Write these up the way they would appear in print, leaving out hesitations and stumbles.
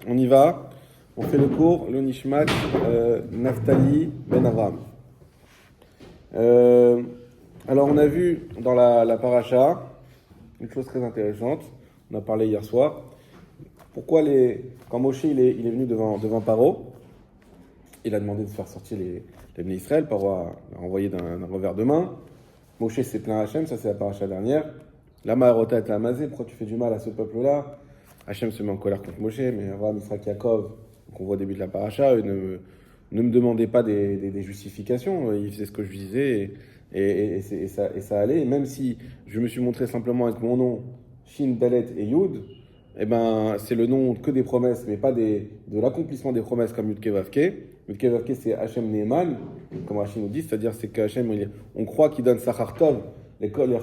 On y va. On fait le cours, le Nishmat, Naftali Ben Avraham. Alors, on a vu dans la paracha une chose très intéressante. On a parlé hier soir. Pourquoi quand Moshe il est venu devant Paro, il a demandé de faire sortir les Bnei Israël. Paro a renvoyé d'un revers de main. Moshe s'est plaint à Hachem, ça c'est la paracha dernière. La Maharota est amazée, pourquoi tu fais du mal à ce peuple-là? Hachem se met en colère contre Moshe, mais Avraham, Yitzhak, Yaakov, qu'on voit au début de la paracha, eux ne me demandaient pas des justifications, ils faisaient ce que je disais et ça allait. Et même si je me suis montré simplement avec mon nom, Shin, Dalet et Yud, eh ben, c'est le nom que des promesses, mais pas de l'accomplissement des promesses comme Yud Kevavke. Yud Kevavke, c'est Hachem Neeman, comme Rachid nous dit, c'est-à-dire c'est qu'Hachem, on croit qu'il donne Sachar Tov, les Chol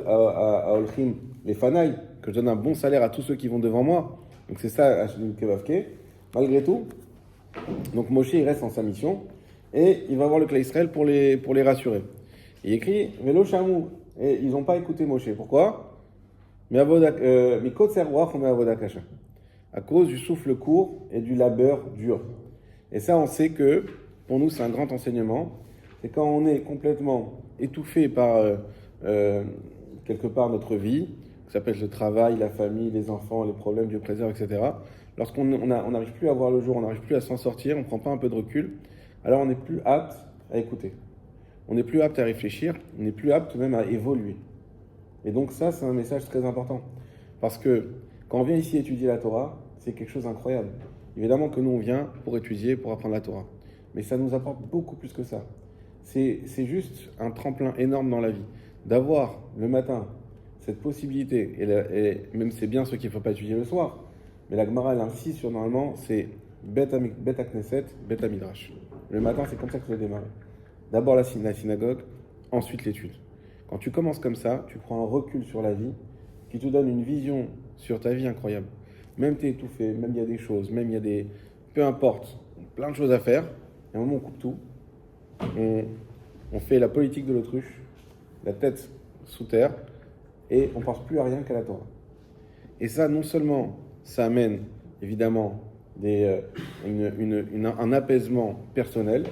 à Olchim, les Fanaï, que je donne un bon salaire à tous ceux qui vont devant moi. Donc c'est ça Hachem Yud Kevavke. Malgré tout, donc Moshe il reste en sa mission et il va voir le Klal Israël pour les rassurer. Il écrit Velo Shamou, et ils n'ont pas écouté Moshe. Pourquoi? À cause du souffle court et du labeur dur. Et ça, on sait que, pour nous, c'est un grand enseignement. C'est quand on est complètement étouffé par, quelque part, notre vie, ça peut être le travail, la famille, les enfants, les problèmes, Dieu préserve, etc. Lorsqu'on n'arrive plus à voir le jour, on n'arrive plus à s'en sortir, on ne prend pas un peu de recul, alors on n'est plus apte à écouter. On n'est plus apte à réfléchir, on n'est plus apte même à évoluer. Et donc ça, c'est un message très important. Parce que quand on vient ici étudier la Torah, c'est quelque chose d'incroyable. Évidemment que nous, on vient pour étudier, pour apprendre la Torah. Mais ça nous apporte beaucoup plus que ça. C'est juste un tremplin énorme dans la vie. D'avoir le matin cette possibilité, et même c'est bien ceux qui ne font pas étudier le soir, mais la Gemara, elle insiste sur normalement, c'est Bet HaKnesset, Bet HaMidrash. Le matin, c'est comme ça que ça démarre. D'abord la synagogue, ensuite l'étude. Quand tu commences comme ça, tu prends un recul sur la vie qui te donne une vision sur ta vie incroyable. Même tu es étouffé, même il y a des choses, même il y a des... Peu importe, plein de choses à faire. Et à un moment, on coupe tout. On fait la politique de l'autruche, la tête sous terre, et on ne pense plus à rien qu'à la Torah. Et ça, non seulement, ça amène évidemment un apaisement personnel,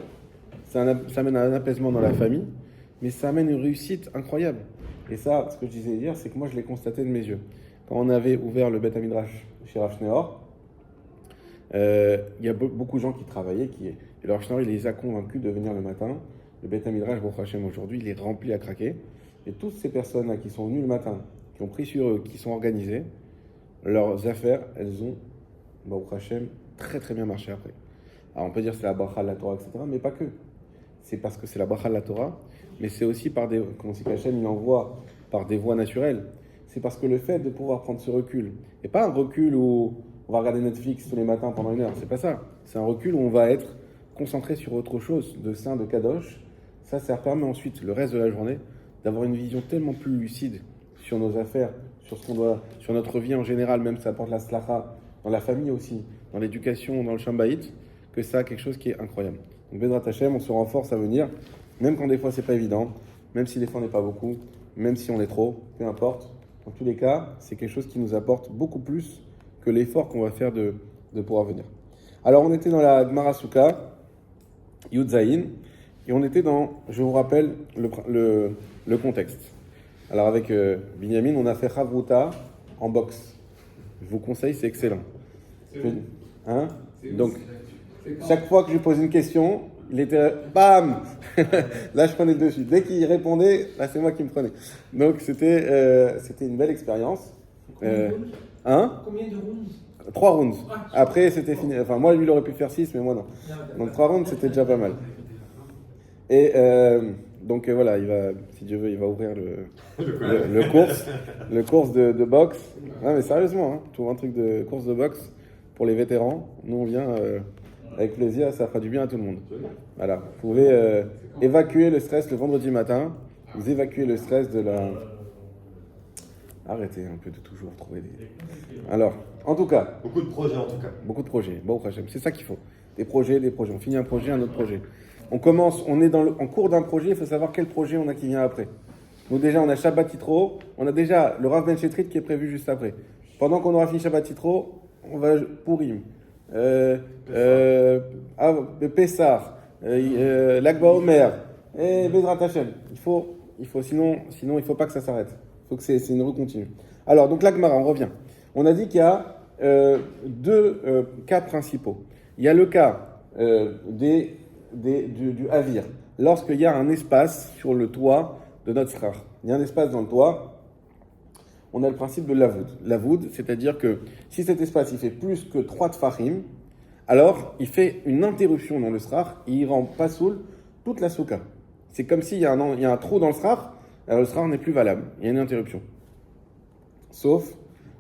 ça amène un apaisement dans la famille, mais ça amène une réussite incroyable. Et ça, ce que je disais hier, c'est que moi, je l'ai constaté de mes yeux. Quand on avait ouvert le Beth Midrash chez Rav Schneor, il y a beaucoup de gens qui travaillaient, et le Rav Schneor, il les a convaincus de venir le matin. Le Beth Midrash, Baruch Hashem, aujourd'hui, il est rempli à craquer. Et toutes ces personnes-là qui sont venues le matin, qui ont pris sur eux, qui sont organisées, leurs affaires, elles ont, Baruch Hashem, très très bien marché après. Alors on peut dire que c'est la bracha de la Torah, etc., mais pas que. C'est parce que c'est la bracha de la Torah, mais c'est aussi par comme si Hachem il envoie par des voies naturelles. C'est parce que le fait de pouvoir prendre ce recul, et pas un recul où on va regarder Netflix tous les matins pendant 1 heure, c'est pas ça. C'est un recul où on va être concentré sur autre chose, de saint, de kadosh. Ça permet ensuite, le reste de la journée, d'avoir une vision tellement plus lucide sur nos affaires, sur notre vie en général, même ça apporte la slacha, dans la famille aussi, dans l'éducation, dans le shambaït, que ça a quelque chose qui est incroyable. Donc Bezrat Hashem, on se renforce à venir, même quand des fois c'est pas évident, même si des fois on n'est pas beaucoup, même si on est trop, peu importe. Dans tous les cas, c'est quelque chose qui nous apporte beaucoup plus que l'effort qu'on va faire de pouvoir venir. Alors on était dans la Gemara Souka, Yud Zayin, et on était dans, je vous rappelle, le contexte. Alors avec Binyamin, on a fait Chavruta en boxe. Je vous conseille, c'est excellent. Hein? Donc, chaque fois que je lui pose une question, il était bam. Là, je prenais le dessus. Dès qu'il répondait, là, c'est moi qui me prenais. Donc, c'était une belle expérience. Combien de rounds? 3 rounds. Après, c'était fini. Enfin, moi, lui, il aurait pu faire 6, mais moi, non. Donc, 3 rounds, c'était déjà pas mal. Et donc, voilà, si Dieu veut, il va ouvrir le course de boxe. Non, mais sérieusement, hein, tout un truc de course de boxe pour les vétérans. Nous, on vient avec plaisir, ça fera du bien à tout le monde. Voilà, vous pouvez évacuer le stress le vendredi matin. Vous évacuez le stress de la... Arrêtez un peu de toujours trouver des... Alors, en tout cas... Beaucoup de projets, en tout cas. Beaucoup de projets. Bon, c'est ça qu'il faut. Des projets. On finit un projet, un autre projet. On est en cours d'un projet, il faut savoir quel projet on a qui vient après. Donc déjà, on a Shabbat Yitro, on a déjà le Rav Ben Shetrit qui est prévu juste après. Pendant qu'on aura fini Shabbat Yitro, on va Purim. Pessah, Lag BaOmer, et Bezrat Hashem. Sinon, il ne faut pas que ça s'arrête. Il faut que c'est une roue continue. Alors, donc la Gemara, on revient. On a dit qu'il y a deux cas principaux. Il y a le cas du Havir, lorsqu'il y a un espace sur le toit de notre frère. Il y a un espace dans le toit, on a le principe de l'avoud. L'avoud, c'est-à-dire que si cet espace il fait plus que 3 tfachim, alors il fait une interruption dans le srar et il rend pas soul toute la souka. C'est comme s'il y a un trou dans le srar, alors le srar n'est plus valable, il y a une interruption. Sauf,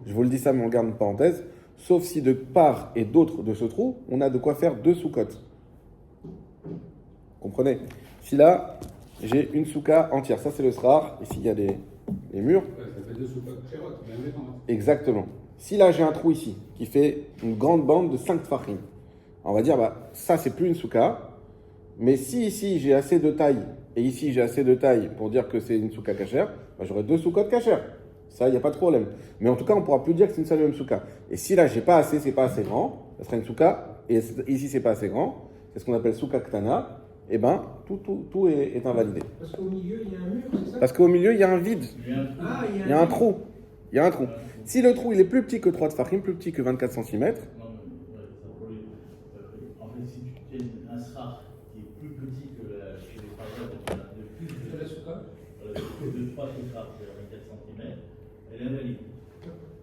je vous le dis ça mais on garde une parenthèse, sauf si de part et d'autre de ce trou, on a de quoi faire 2 soukottes. Comprenez? Si là, j'ai une souka entière, ça c'est le srar, et s'il y a les murs... Ouais, ça fait 2 soukottes chérotes, mais indépendantes. Exactement. Si là j'ai un trou ici, qui fait une grande bande de 5 tfachim, on va dire, ça c'est plus une souka, mais si ici j'ai assez de taille, et ici j'ai assez de taille pour dire que c'est une souka cachère, j'aurai 2 soukottes cachères. Ça, il n'y a pas de problème. Mais en tout cas, on ne pourra plus dire que c'est une seule et même souka. Et si là, j'ai pas assez, c'est pas assez grand, ça sera une souka. Et ici, c'est pas assez grand, c'est ce qu'on appelle souka ktana. Et ben, tout est invalidé. Parce qu'au milieu, il y a un mur, c'est ça? Parce qu'au milieu, il y a un vide. Ah, Il y a un trou. Il y a un trou. Si le trou, il est plus petit que 3 tfachim, plus petit que 24 cm. Non, mais, en fait, si tu tiens un srar qui est plus petit que les parois de plus de la souka. de 3 srars, c'est-à-dire 24 cm, elle est invalide.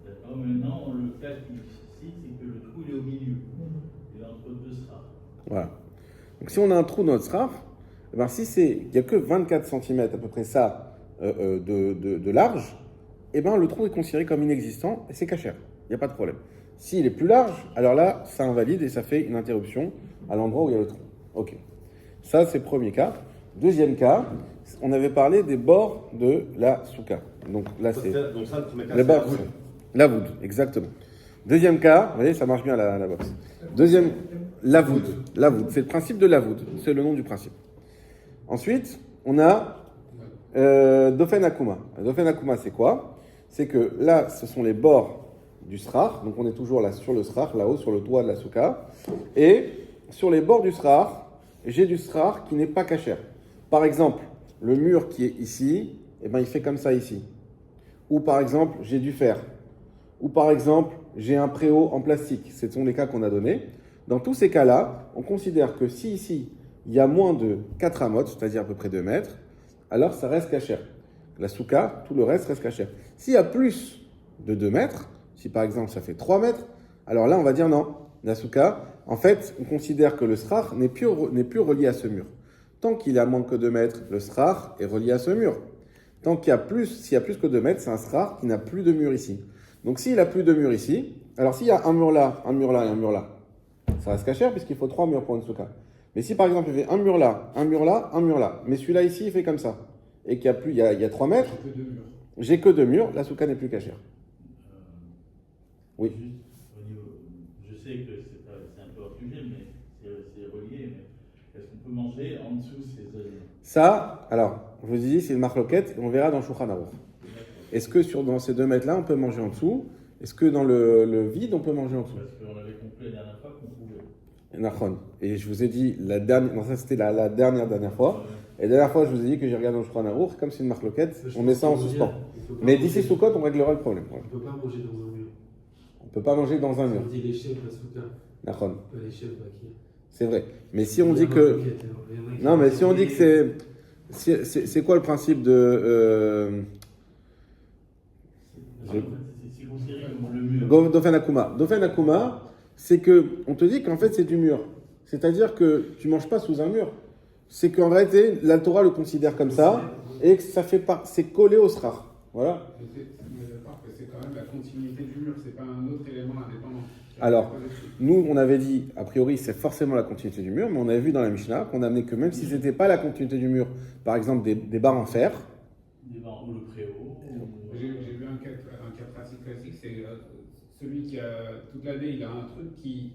D'accord. Maintenant, le cas ici, c'est que le trou il est au milieu. Il est entre 2 srars. Voilà. Donc si on a un trou dans notre srar, si il n'y a que 24 cm à peu près ça de large, le trou est considéré comme inexistant et c'est cachère. Il n'y a pas de problème. S'il est plus large, alors là, ça invalide et ça fait une interruption à l'endroit où il y a le trou. Ok. Ça, c'est le premier cas. Deuxième cas, on avait parlé des bords de la souka. Donc là, c'est... Donc ça, le premier cas, les c'est bords, la voûte, exactement. Deuxième cas, vous voyez, ça marche bien la boxe. Deuxième, la voûte, c'est le principe de la voûte, c'est le nom du principe. Ensuite, on a Dofen Akuma. Dofen Akuma, c'est quoi? C'est que là, ce sont les bords du srar, donc on est toujours là sur le srar, là-haut, sur le toit de la souka, et sur les bords du srar, j'ai du srar qui n'est pas cachère. Par exemple, le mur qui est ici, il fait comme ça ici. Ou par exemple, j'ai du fer. Ou par exemple, j'ai un préau en plastique. Ce sont les cas qu'on a donnés. Dans tous ces cas-là, on considère que si ici, il y a moins de 4 amotes, c'est-à-dire à peu près 2 mètres, alors ça reste cachère. La souka, tout le reste reste cachère. S'il y a plus de 2 mètres, si par exemple ça fait 3 mètres, alors là on va dire non. La souka, en fait, on considère que le srar n'est plus relié à ce mur. Tant qu'il y a moins que 2 mètres, le srar est relié à ce mur. Tant qu'il y a s'il y a plus que 2 mètres, c'est un srar qui n'a plus de mur ici. Donc s'il n'a plus de mur ici, alors s'il y a un mur là et un mur là, ça reste cachère puisqu'il faut 3 murs pour une souka. Mais si par exemple il fait un mur là, un mur là, mais celui-là ici il fait comme ça, et qu'il y a 3 mètres, j'ai que 2 murs, la souka n'est plus cachère. Oui. Je sais que c'est un peu hors sujet, mais c'est relié. Mais est-ce qu'on peut manger en dessous ces Ça, alors, je vous dis, c'est une marloquette, et on verra dans Shulchan Aruch. Est-ce que dans ces 2 mètres-là, on peut manger en dessous? Est-ce que dans le vide, on peut manger en dessous? Parce qu'on avait compris la dernière fois qu'on pouvait. Nachon. Et je vous ai dit, ça c'était la dernière fois. Et la dernière fois, je vous ai dit que j'ai regardé dans Shulchan Aruch, comme c'est une marloquette, on met ça en suspens. Mais d'ici Sukkot, on réglera le problème. On ne peut pas manger dans un mur. On ne peut pas manger dans un mur. On dit les chefs, la souka. Nachon. Pas les chefs, qui. C'est vrai. Mais si on dit que... Non, mais si on dit que c'est quoi le principe de... C'est considéré comme le mur. Dofen Akuma. Dofen Akuma, c'est que on te dit qu'en fait c'est du mur. C'est-à-dire que tu manges pas sous un mur. C'est qu'en réalité, la Torah le considère comme ça et que ça fait pas, c'est collé au srar. Voilà. Mais d'accord que c'est quand même la continuité du mur, c'est pas un autre élément indépendant. Alors, nous, on avait dit, a priori, c'est forcément la continuité du mur, mais on avait vu dans la Mishnah qu'on amenait que même si c'était pas la continuité du mur, par exemple des barres en fer. Des barres ou le préau. J'ai vu un cas pratique classique, c'est celui qui a toute l'année, il a un truc qui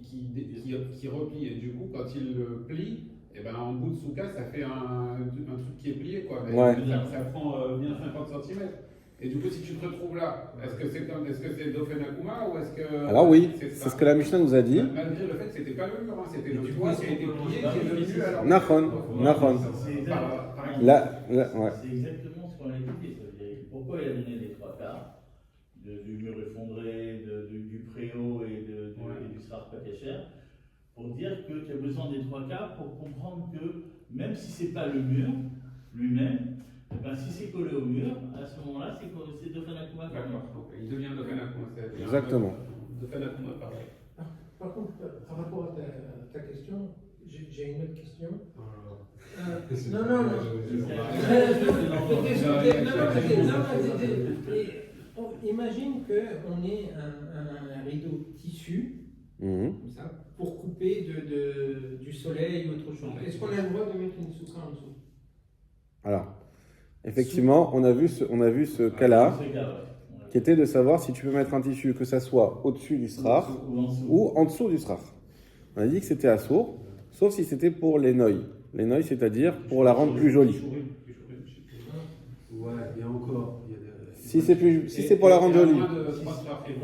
replie et du coup, quand il le plie, en bout de souka, ça fait un truc qui est plié, quoi. Mais Ouais. ça prend bien 50 cm. Et du coup, si tu te retrouves là, est-ce que c'est Dofen Akuma ou est-ce que... Alors oui, c'est ce que la Mishnah nous a dit. Malgré le fait pas le mur, hein, c'était Et le du toit coup, qui a été est-ce qu'on plié, peut qui est devenu alors. Nahon. C'est exact. Par exemple. Ouais. C'est exactement ce qu'on a écouté. Ça veut dire pourquoi il a donné les trois quarts du mur effondré, du préau et du Srar Pakecher, pour dire que tu as besoin des trois quarts pour comprendre que même si c'est pas le mur lui-même, eh ben, si c'est collé au mur, à ce moment-là, c'est Dofen Akuma. D'accord, donc il devient Dofen Akuma. Exactement. Dofen Akuma, pareil. Par contre, par rapport à ta question, j'ai une autre question. Imagine qu'on ait un rideau tissu, Mhm. comme ça, pour couper du soleil ou autre chose. Est-ce qu'on a le droit de mettre une soukha en dessous? Alors, effectivement, on a vu ce cas-là, qui était de savoir si tu peux mettre un tissu, que ça soit au-dessus du srar ou en dessous du srar. On a dit que c'était assourd, sauf si c'était pour les noïs. Les noïs, c'est-à-dire pour la rendre plus jolie. Ouais, et encore. Si c'est pour la rendre jolie,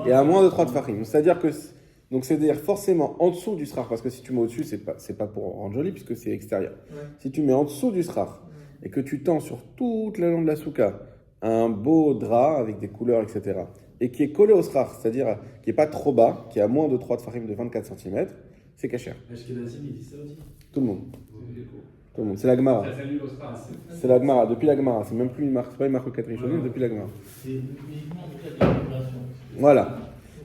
et à moins de 3 tfachim. C'est-à-dire que c'est-à-dire forcément en dessous du srar, parce que si tu mets au-dessus, c'est pas pour rendre joli, puisque c'est extérieur. Ouais. Si tu mets en dessous du srar, et que tu tends sur toute la longue de la souka un beau drap avec des couleurs, etc., et qui est collé au srar, c'est-à-dire qui n'est pas trop bas, qui est à moins de 3 tfachim de 24 cm, c'est kasher. Ashkenazim, il dit ça aussi. Tout le monde. Tout le monde. C'est la Gemara. Ça s'annule au Stra. C'est la Gemara. Depuis la Gemara. C'est même plus une marque, c'est pas une marque Rishonim, depuis la Gemara. C'est uniquement en cas de décoration. Voilà.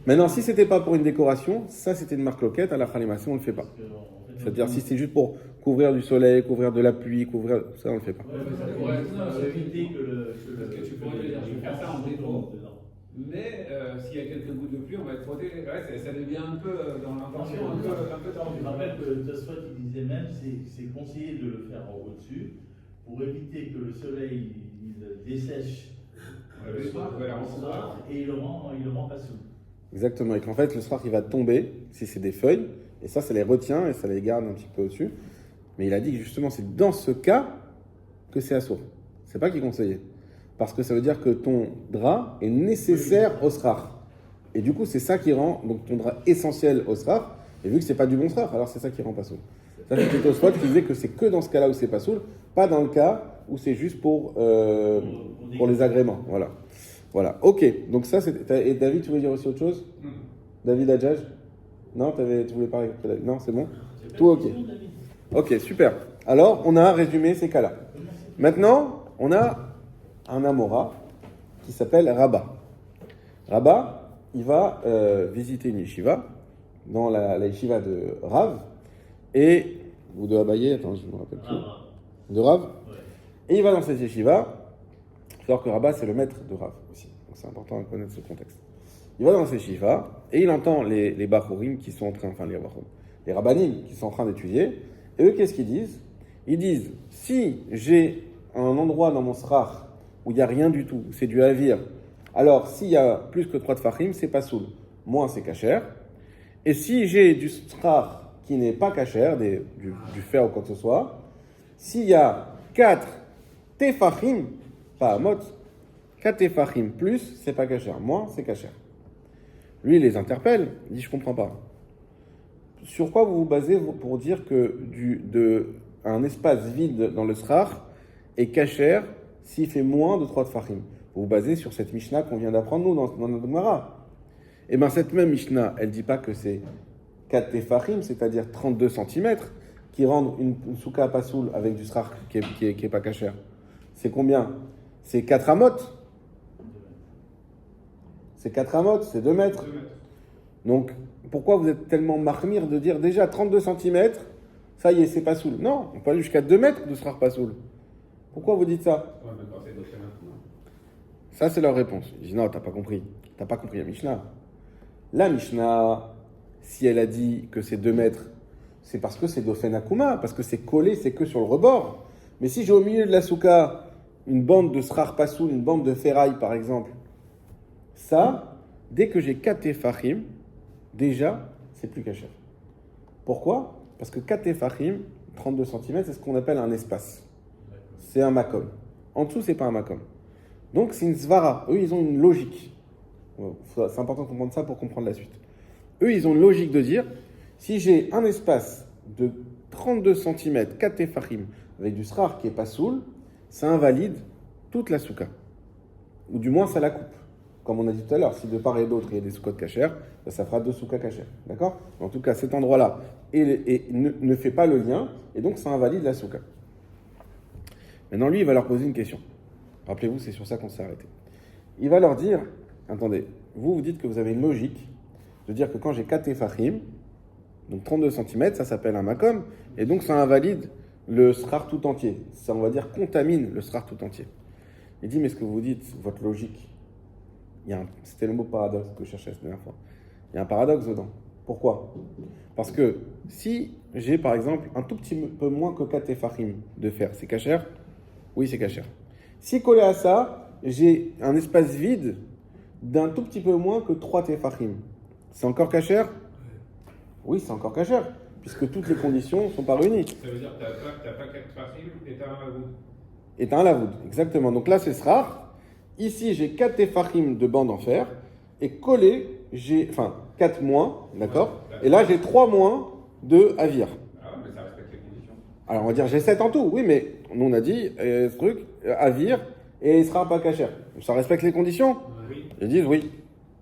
Maintenant, si c'était pas pour une décoration, ça c'était une marque loquette, à la Khalimassi, on le fait pas. Parce que, en fait, C'est-à-dire si c'est juste pour couvrir du soleil, couvrir de la pluie, couvrir ça, on le fait pas. Ouais, mais ça pourrait être. éviter que Parce que tu pourrais te dire, je vais faire ça en déco. Mais s'il y a quelques gouttes de pluie, on va être frotté. Ouais, ça devient un peu dans l'intention un peu tordu. Je rappelle que Tosfot il disait même c'est conseillé de le faire au-dessus pour éviter que le soleil il dessèche Le soir, on va la recevoir. et il le rend pas souple. Exactement. Et qu'en fait, le soir, il va tomber, si c'est des feuilles, et ça les retient et ça les garde un petit peu au-dessus. Mais il a dit que justement, c'est dans ce cas que c'est assourd. C'est pas qu'il conseillait. Parce que ça veut dire que ton drap est nécessaire au srar. Et du coup, c'est ça qui rend donc ton drap essentiel au srar. Et vu que c'est pas du bon srar, alors c'est ça qui rend pas soul. Ça, c'était Tosfot qui disait que c'est que dans ce cas-là où c'est pas soul, pas dans le cas où c'est juste pour les agréments. Voilà. Voilà. Ok. Donc ça, c'était. Et David, tu voulais dire aussi autre chose? David Adjaj? Non, tu voulais parler avec David? Non, c'est bon? Tout ok. Ok, super. Alors, on a résumé ces cas-là. Maintenant, on a un Amora qui s'appelle Rabat. Rabat, il va visiter une yeshiva, dans la yeshiva de Rav, ou de Abaye, attends, je ne me rappelle plus. De Rav. Ouais. Et il va dans cette yeshiva. Il faut savoir que Rabat, c'est le maître de Rav aussi. Donc c'est important de connaître ce contexte. Il va dans cette yeshiva et il entend les Bachurim qui sont en train, les Rabbanim qui sont en train d'étudier. Et eux, qu'est-ce qu'ils disent? Ils disent, si j'ai un endroit dans mon srar où il n'y a rien du tout, c'est du havir, alors s'il y a plus que 3 tfachim, c'est pas soul. Moins c'est kasher. Et si j'ai du srar qui n'est pas kasher, du fer ou quoi que ce soit, s'il y a 4 tefachim, pas amot, 4 tefachim plus, c'est pas kasher. Moins c'est kasher. Lui, il les interpelle, il dit, je comprends pas. Sur quoi vous vous basez pour dire que un espace vide dans le srar est kasher s'il fait moins de 3 tfachim? Vous vous basez sur cette Mishnah qu'on vient d'apprendre, nous, dans notre Gemara. Et bien, cette même Mishnah, elle ne dit pas que c'est 4 tefachim, c'est-à-dire 32 cm, qui rendent une souka pasoul avec du srar qui est pas kasher. C'est combien? C'est 4 amot. C'est 4 amot, c'est 2 mètres. 2 mètres. Donc, pourquoi vous êtes tellement marmire de dire déjà 32 cm, ça y est, c'est pas soul? Non, on peut aller jusqu'à 2 mètres de srar pas soul. Pourquoi vous dites ça? Ouais, mais quand c'est Dofen Akuma. Ça, c'est leur réponse. Ils disent non, t'as pas compris. T'as pas compris la Mishnah. La Mishnah, si elle a dit que c'est 2 mètres, c'est parce que c'est Dofen Akuma, parce que c'est collé, c'est que sur le rebord. Mais si j'ai au milieu de la souka une bande de srar pas soul, une bande de ferraille par exemple, ça, dès que j'ai 4 tefachim, déjà, c'est plus kasher. Pourquoi? Parce que 4 tefachim, 32 cm, c'est ce qu'on appelle un espace. C'est un makom. En dessous, c'est pas un makom. Donc, c'est une svara. Eux, ils ont une logique. C'est important de comprendre ça pour comprendre la suite. Eux, ils ont une logique de dire, Si j'ai un espace de 32 cm, 4 tefachim, avec du srar qui est pas soul, ça invalide toute la souka. Ou du moins, ça la coupe. Comme on a dit tout à l'heure, si de part et d'autre, il y a des soukot kasher, ça fera 2 soukas kasher. D'accord? En tout cas, cet endroit-là ne fait pas le lien, et donc ça invalide la souka. Maintenant, lui, il va leur poser une question. Rappelez-vous, c'est sur ça qu'on s'est arrêté. Il va leur dire, attendez, vous dites que vous avez une logique de dire que quand j'ai 4 tefachim, donc 32 cm, ça s'appelle un makom, et donc ça invalide le srar tout entier. Ça, on va dire, contamine le srar tout entier. Il dit, mais ce que vous dites, votre logique, c'était le mot paradoxe que je cherchais la dernière fois. Il y a un paradoxe dedans. Pourquoi? Parce que si j'ai, par exemple, un tout petit peu moins que 4 tefachim de fer, c'est kasher? Oui, c'est kasher. Si collé à ça, j'ai un espace vide d'un tout petit peu moins que 3 tefachim, c'est encore kasher? Oui, c'est encore kasher, puisque toutes les conditions ne sont pas réunies. Ça veut dire que tu n'as pas 4 tefachim et tu as un lavoud. Et tu as un lavoud, exactement. Donc là, c'est srar. Ici, j'ai 4 tefachim de bande en fer, et collé, j'ai, 4 moins, d'accord? Et là, j'ai 3 moins de avir. Ah, mais ça respecte les conditions. Alors, on va dire, j'ai 7 en tout, oui, mais nous, on a dit, ce truc, avir, et il sera pas kasher. Ça respecte les conditions? Oui. Ils disent oui.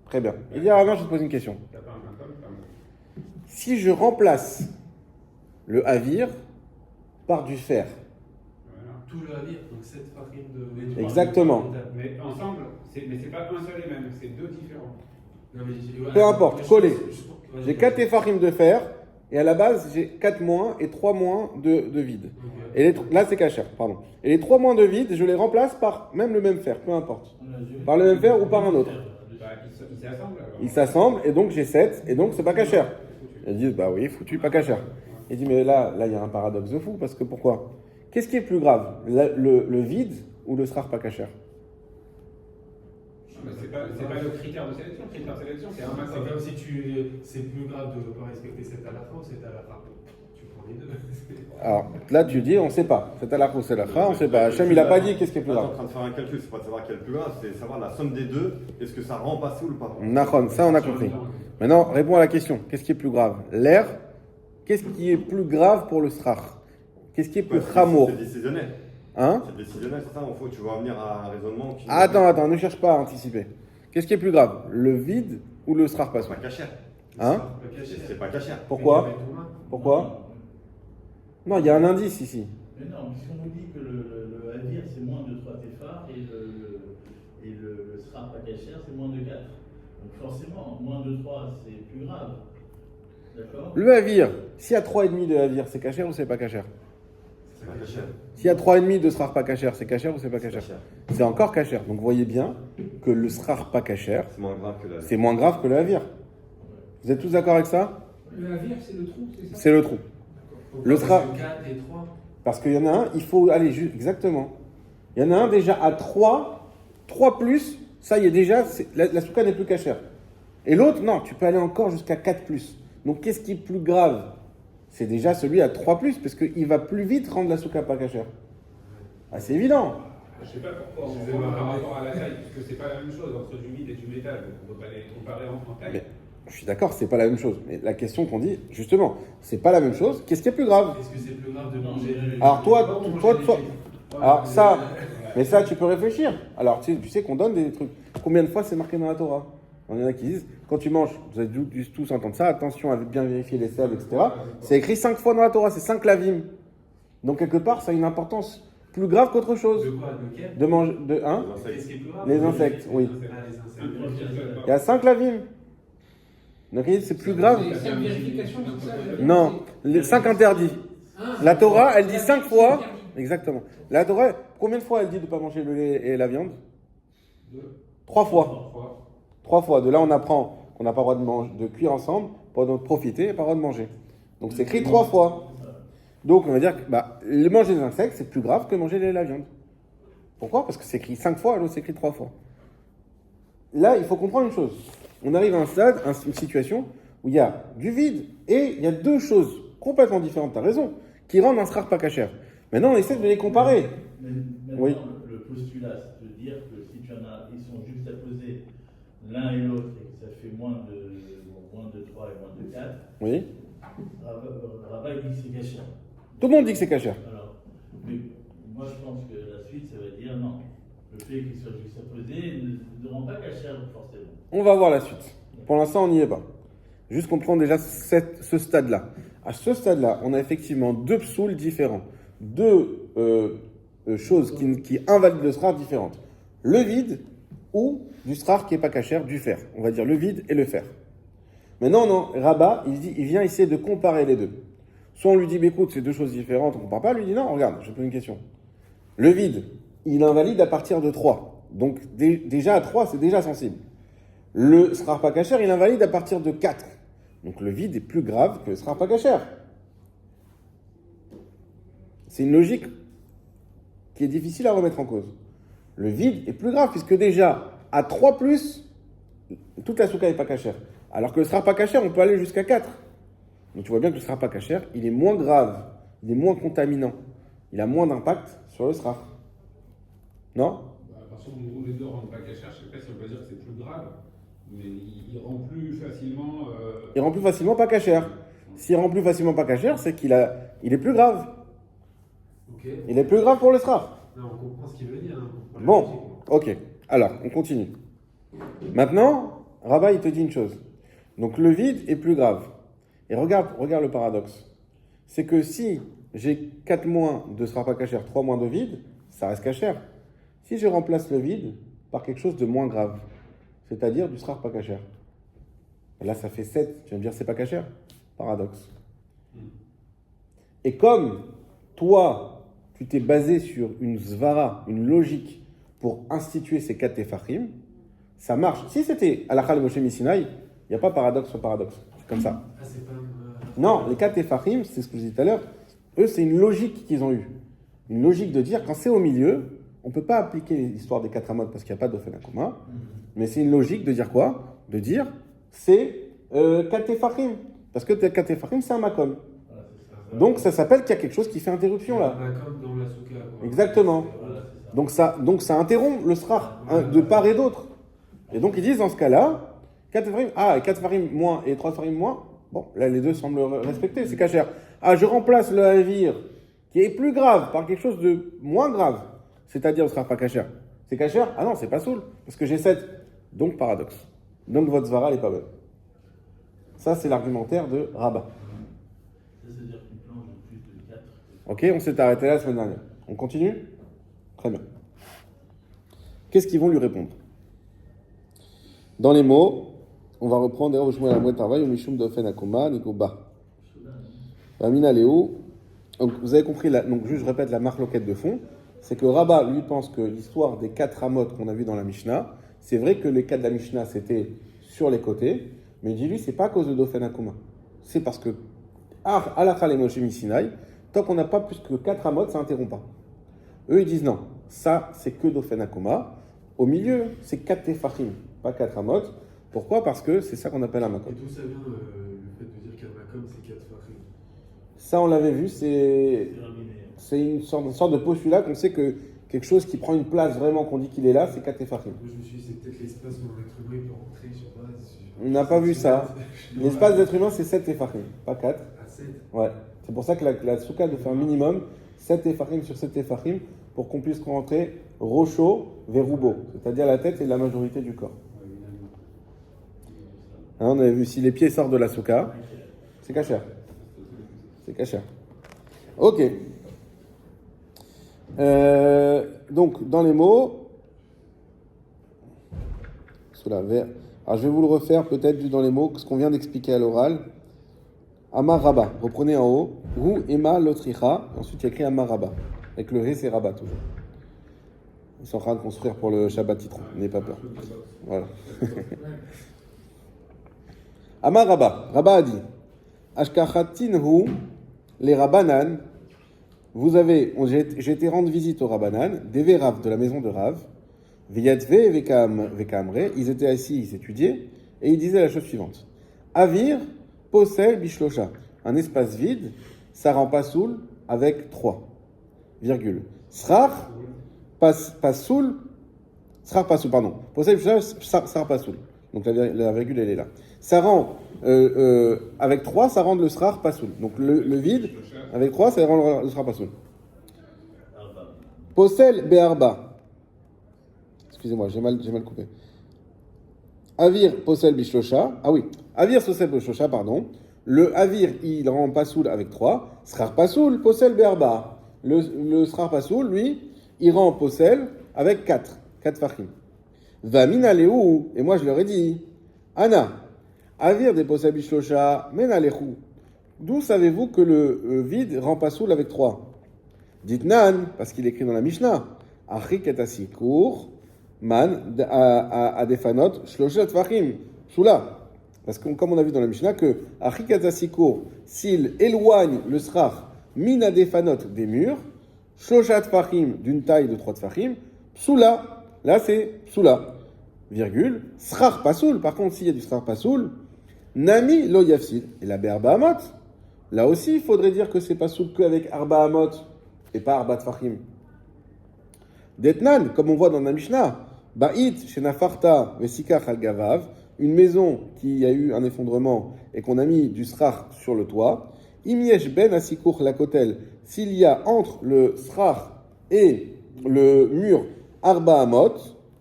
Très bien. Il dit, ah non, je te pose une question. Tu n'as pas un makom, tu as un Si je remplace le avir par du fer, Voilà. Tout le navire, donc 7 farines de. Exactement. Mais ensemble, mais c'est pas un seul et même, c'est deux différents. Non, mais voilà. Peu importe, collé. Ouais, j'ai 4 tefachim de fer, et à la base, j'ai 4 moins et 3 moins de vide. Ok. Et là, c'est kasher, pardon. Et les 3 moins de vide, je les remplace par même le même fer, peu importe. Par le même fer ou par un autre. Bah, ils s'assemblent alors. Ils s'assemblent, et donc j'ai 7, et donc c'est pas kasher. Ils disent, bah oui, foutu, pas kasher. Il dit, mais là, il y a un paradoxe de fou, parce que pourquoi? Qu'est-ce qui est plus grave, le vide ou le srar pas kasher? Mais c'est pas le critère de sélection. Le critère de sélection, c'est un C'est makom. comme si c'est plus grave de ne pas respecter cette halakha ou cette halakha. Tu prends les deux. Alors là, tu dis, on sait pas. C'est à la c'est la on sait pas. Hachem, il a pas dit qu'est-ce qui est plus Là, t'es en grave. train de faire un calcul, c'est pas de savoir quel est le plus grave, c'est savoir la somme des deux, est-ce que ça rend passé ou pas. Nachon, ça on a compris. Maintenant, réponds à la question. Qu'est-ce qui est plus grave? L'air. Qu'est-ce qui est plus grave pour le srar? Qu'est-ce qui est plus chamour? C'est décisionnel. Hein? C'est décisionnel, c'est ça, il faut tu vas venir à un raisonnement qui. Attends, ne cherche pas à anticiper. Qu'est-ce qui est plus grave? Le vide ou le srar pas C'est pas cachère. Hein? C'est pas cachère. Pourquoi? Pourquoi? Non, il y a un indice ici. Mais non, puisqu'on nous dit que le avir c'est moins de 3 tefar et le srar pas kasher c'est moins de 4. Donc forcément, moins de 3 c'est plus grave. D'accord? Le avir, s'il y a 3,5 de avir, c'est kasher ou c'est pas kasher? C'est pas cachère. S'il y a 3,5 de srar pas kasher, c'est kasher ou c'est pas kasher? cachère. C'est encore kasher. Donc vous voyez bien que le srar pas kasher, C'est moins grave que la. c'est moins grave que le avir. Vous êtes tous d'accord avec ça? Le navire, c'est le trou, c'est ça? C'est le trou. Le sera- 4 et 3. Parce qu'il y en a un, il faut aller exactement. Il y en a un déjà à 3 plus, ça y est déjà, la souka n'est plus kasher. Et l'autre, non, tu peux aller encore jusqu'à 4 plus. Donc qu'est-ce qui est plus grave? C'est déjà celui à 3 plus, parce qu'il va plus vite rendre la souka pas kasher. Ah, c'est évident. Je sais pas pourquoi on voit par rapport à la taille, puisque c'est pas la même chose entre du vide et du métal. Donc on ne peut pas les comparer en taille. Mais je suis d'accord, c'est pas la même chose. Mais la question qu'on dit, justement, c'est pas la même chose. Qu'est-ce qui est plus grave? Est-ce que c'est plus grave de manger Alors toi, alors ça, Voilà. mais ça, tu peux réfléchir. Alors tu sais qu'on donne des trucs. Combien de fois c'est marqué dans la Torah? Il y en a qui disent, quand tu manges, vous avez dû tous entendre ça, attention à bien vérifier les sels, etc. C'est écrit 5 fois dans la Torah, c'est 5 lavim. Donc quelque part, ça a une importance plus grave qu'autre chose. De quoi? De quel? De manger, hein? Qu'est-ce qui est plus grave? Les insectes, oui. Ah, les insectes. Il y a 5 lavim. Donc il dit, c'est plus grave. C'est une vérification, c'est ça? Non, les 5 interdits. La Torah, elle dit 5 fois. Exactement. La Torah, combien de fois elle dit de ne pas manger le lait et la viande? 3 fois. 3 fois. De là, on apprend qu'on n'a pas le droit de cuire ensemble pour donc profiter et pas le droit de manger. Donc c'est écrit 3 fois. Donc on va dire que manger des insectes, c'est plus grave que manger le lait et la viande. Pourquoi? Parce que c'est écrit 5 fois, l'autre c'est écrit 3 fois. Là, il faut comprendre une chose. On arrive à un stade, une situation où il y a du vide et il y a deux choses complètement différentes, tu as raison, qui rendent un srar pas kasher. Maintenant, on essaie de les comparer. Mais maintenant, Oui. le postulat, c'est de dire que si tu en as, ils sont juxtaposés l'un et l'autre et que ça fait moins de 3 et moins de 4, Oui. Rabat dit que c'est cachère. Tout le monde dit que c'est cachère. Alors, mais moi je pense que la suite, ça va dire non. Le fait qu'il soit juxtaposé ne rend pas cachère forcément. On va voir la suite. Pour l'instant, on n'y est pas. Juste comprendre déjà ce stade-là. À ce stade-là, on a effectivement deux psouls différents. Deux choses qui invalident le srar différentes. Le vide ou du srar qui n'est pas cachère, du fer. On va dire le vide et le fer. Maintenant, non, Rabat, il vient essayer de comparer les deux. Soit on lui dit, bah, écoute, c'est deux choses différentes, on ne compare pas. Lui dit, non, regarde, je pose une question. Le vide, il invalide à partir de 3. Donc, déjà à 3, c'est déjà sensible. Le srar pas cachère, il invalide à partir de 4. Donc, le vide est plus grave que le srar pas cachère. C'est une logique qui est difficile à remettre en cause. Le vide est plus grave, puisque déjà, à 3 plus, toute la souka n'est pas cachère. Alors que le srar pas cachère, on peut aller jusqu'à 4. Donc tu vois bien que le srar pas cachère, il est moins grave, il est moins contaminant. Il a moins d'impact sur le srar. Non? À partir du moment où les deux rendent pas cachère, je ne sais pas si on peut dire que c'est plus grave, mais il rend plus facilement. Il rend plus facilement pas cachère. S'il rend plus facilement pas cachère, c'est il est plus grave. Ok. Il est plus grave pour le srar. Non, on comprend ce qu'il veut dire. Hein, on comprend la Bon, logique, ok. Alors, on continue. Maintenant, Rabat, il te dit une chose. Donc, le vide est plus grave. Et regarde le paradoxe. C'est que si j'ai 4 moins de sera pas cachère, 3 moins de vide, ça reste cachère. Si je remplace le vide par quelque chose de moins grave, c'est-à-dire du sera pas cachère, là, ça fait 7. Tu vas me dire, c'est pas cachère? Paradoxe. Et comme toi, tu t'es basé sur une zvara, une logique, pour instituer ces 4 tefachim, ça marche. Si c'était halakha le Moshe Misinaï, il n'y a pas paradoxe sur paradoxe. C'est comme ça. Ah, c'est pas. Non, les 4 tefachim, c'est ce que je disais tout à l'heure, eux, c'est une logique qu'ils ont eue. Une logique de dire, quand c'est au milieu, on ne peut pas appliquer l'histoire des 4 amot parce qu'il n'y a pas d'ofen commun, mais c'est une logique de dire quoi? De dire, c'est 4 tefachim. Parce que 4 tefachim, c'est un makom. Voilà, c'est ça. Donc, ça s'appelle qu'il y a quelque chose qui fait interruption là. Comme dans la souka. Quoi. Exactement. Voilà, c'est ça. Donc ça interrompt le srar de part et d'autre. Et donc ils disent dans ce cas-là, 4 farim moins et 3 farim moins, bon, là les deux semblent respecter, c'est cachère. Ah, je remplace le avir qui est plus grave par quelque chose de moins grave, c'est-à-dire le srar pas cachère. C'est cachère? Ah non, c'est pas soul, parce que j'ai 7. Donc paradoxe. Donc votre zvara n'est pas bonne. Ça, c'est l'argumentaire de Rabat. Ça veut dire qu'une planche de plus de 4. Ok, on s'est arrêté là la semaine dernière. On continue? Très bien. Qu'est-ce qu'ils vont lui répondre? Dans les mots, on va reprendre d'ailleurs la moitié travail, Mishum Dofen Akuma, Nikoba. Amina Léo. Donc vous avez compris, donc juste je répète la marloquette de fond, c'est que Rabat, lui, pense que l'histoire des 4 amot qu'on a vu dans la Mishnah, c'est vrai que les 4 de la Mishnah, c'était sur les côtés, mais il dit lui, c'est pas à cause de Dofen Akuma. C'est parce que, Halakha le Moshe Misinaï, tant qu'on n'a pas plus que 4 amot, ça n'interrompt pas. Eux, ils disent non, ça, c'est que d'Ofen Akuma. Au milieu, c'est 4 tefachim, pas 4 amot. Pourquoi? Parce que c'est ça qu'on appelle un makom. Et d'où ça vient le fait de dire qu'un makom c'est 4 farim? Ça, on l'avait vu, c'est C'est une sorte de postulat qu'on sait que quelque chose qui prend une place vraiment, qu'on dit qu'il est là, c'est 4 tefachim. Moi je me suis dit, c'est peut-être l'espace où l'être humain il peut rentrer, je sais pas. On n'a pas vu ça. L'espace d'être humain, c'est 7 tefachim, pas 4. À 7. Ouais. C'est pour ça que la souka doit faire un minimum 7 tefachim sur 7 tefachim pour qu'on puisse rentrer rocho vers roubo, c'est-à-dire la tête et la majorité du corps. Hein, on avait vu, si les pieds sortent de la souka, c'est cachère. C'est cachère. Ok. Donc, dans les mots, cela vert. Alors, je vais vous le refaire peut-être dans les mots, ce qu'on vient d'expliquer à l'oral. Amar Rabba, reprenez en haut. Hu Ema Lotricha. Ensuite, il y a écrit Amar Rabba. Avec le Ré, c'est Rabba toujours. Ils sont en train de construire pour le Shabbat Titron. N'ayez pas peur. Voilà. Amar Rabba. Rabba a dit Ashkachatin hu les Rabbanan. J'ai été rendre visite aux Rabbanan, des Rav de la maison de Rav. Veyatve Vekamre. Ils étaient assis, ils étudiaient. Et ils disaient la chose suivante Avir Posel Bishlosha. Un espace vide, ça rend pas soul avec 3. Virgule. Srar Pasoul. Srar Pasoul, pardon. Posel Bishlosha, Srar Pasoul. Donc la virgule, elle est là. Ça rend avec 3, ça rend le srar pasoul. Donc le vide, avec 3, ça rend le srar pasoul. Posel be'arba. Excusez-moi, j'ai mal coupé. Avir posel bishlosha. Ah oui, avir posel bishlosha, pardon. Le avir, il rend pasoul avec 3. Srar pasoul, posel be'arba. Le srar pasoul, lui, il rend posel avec 4. 4 fachim. Vamina lehu. Et moi, je leur ai dit, Anna, avir des posel bishlosha, mena lehu. D'où savez-vous que le vide rend pasoul avec 3? Dites nan, parce qu'il écrit dans la Mishnah, Achik et Asikur, man, à defanot, shloshet fachim, shula. Parce que, comme on a vu dans la Mishnah, que Achik et Asikur, s'il éloigne le srach, min à defanot des murs, shloshet fachim, d'une taille de 3 tfachim, shula. Là, c'est shula. Virgule, srach pasoul. Par contre, s'il y a du srach pasoul, nami lo yafsid. Et la berba amot. Là aussi, il faudrait dire que c'est pasoul qu'avec arba amot. Et pas Arbat Fachim. Detnan, comme on voit dans la Mishnah, Ba'it, Shenafarta, Vesikach al-Gavav, une maison qui a eu un effondrement et qu'on a mis du srach sur le toit, Imiesh ben Asikour la kotel, s'il y a entre le srach et le mur Arba Amot,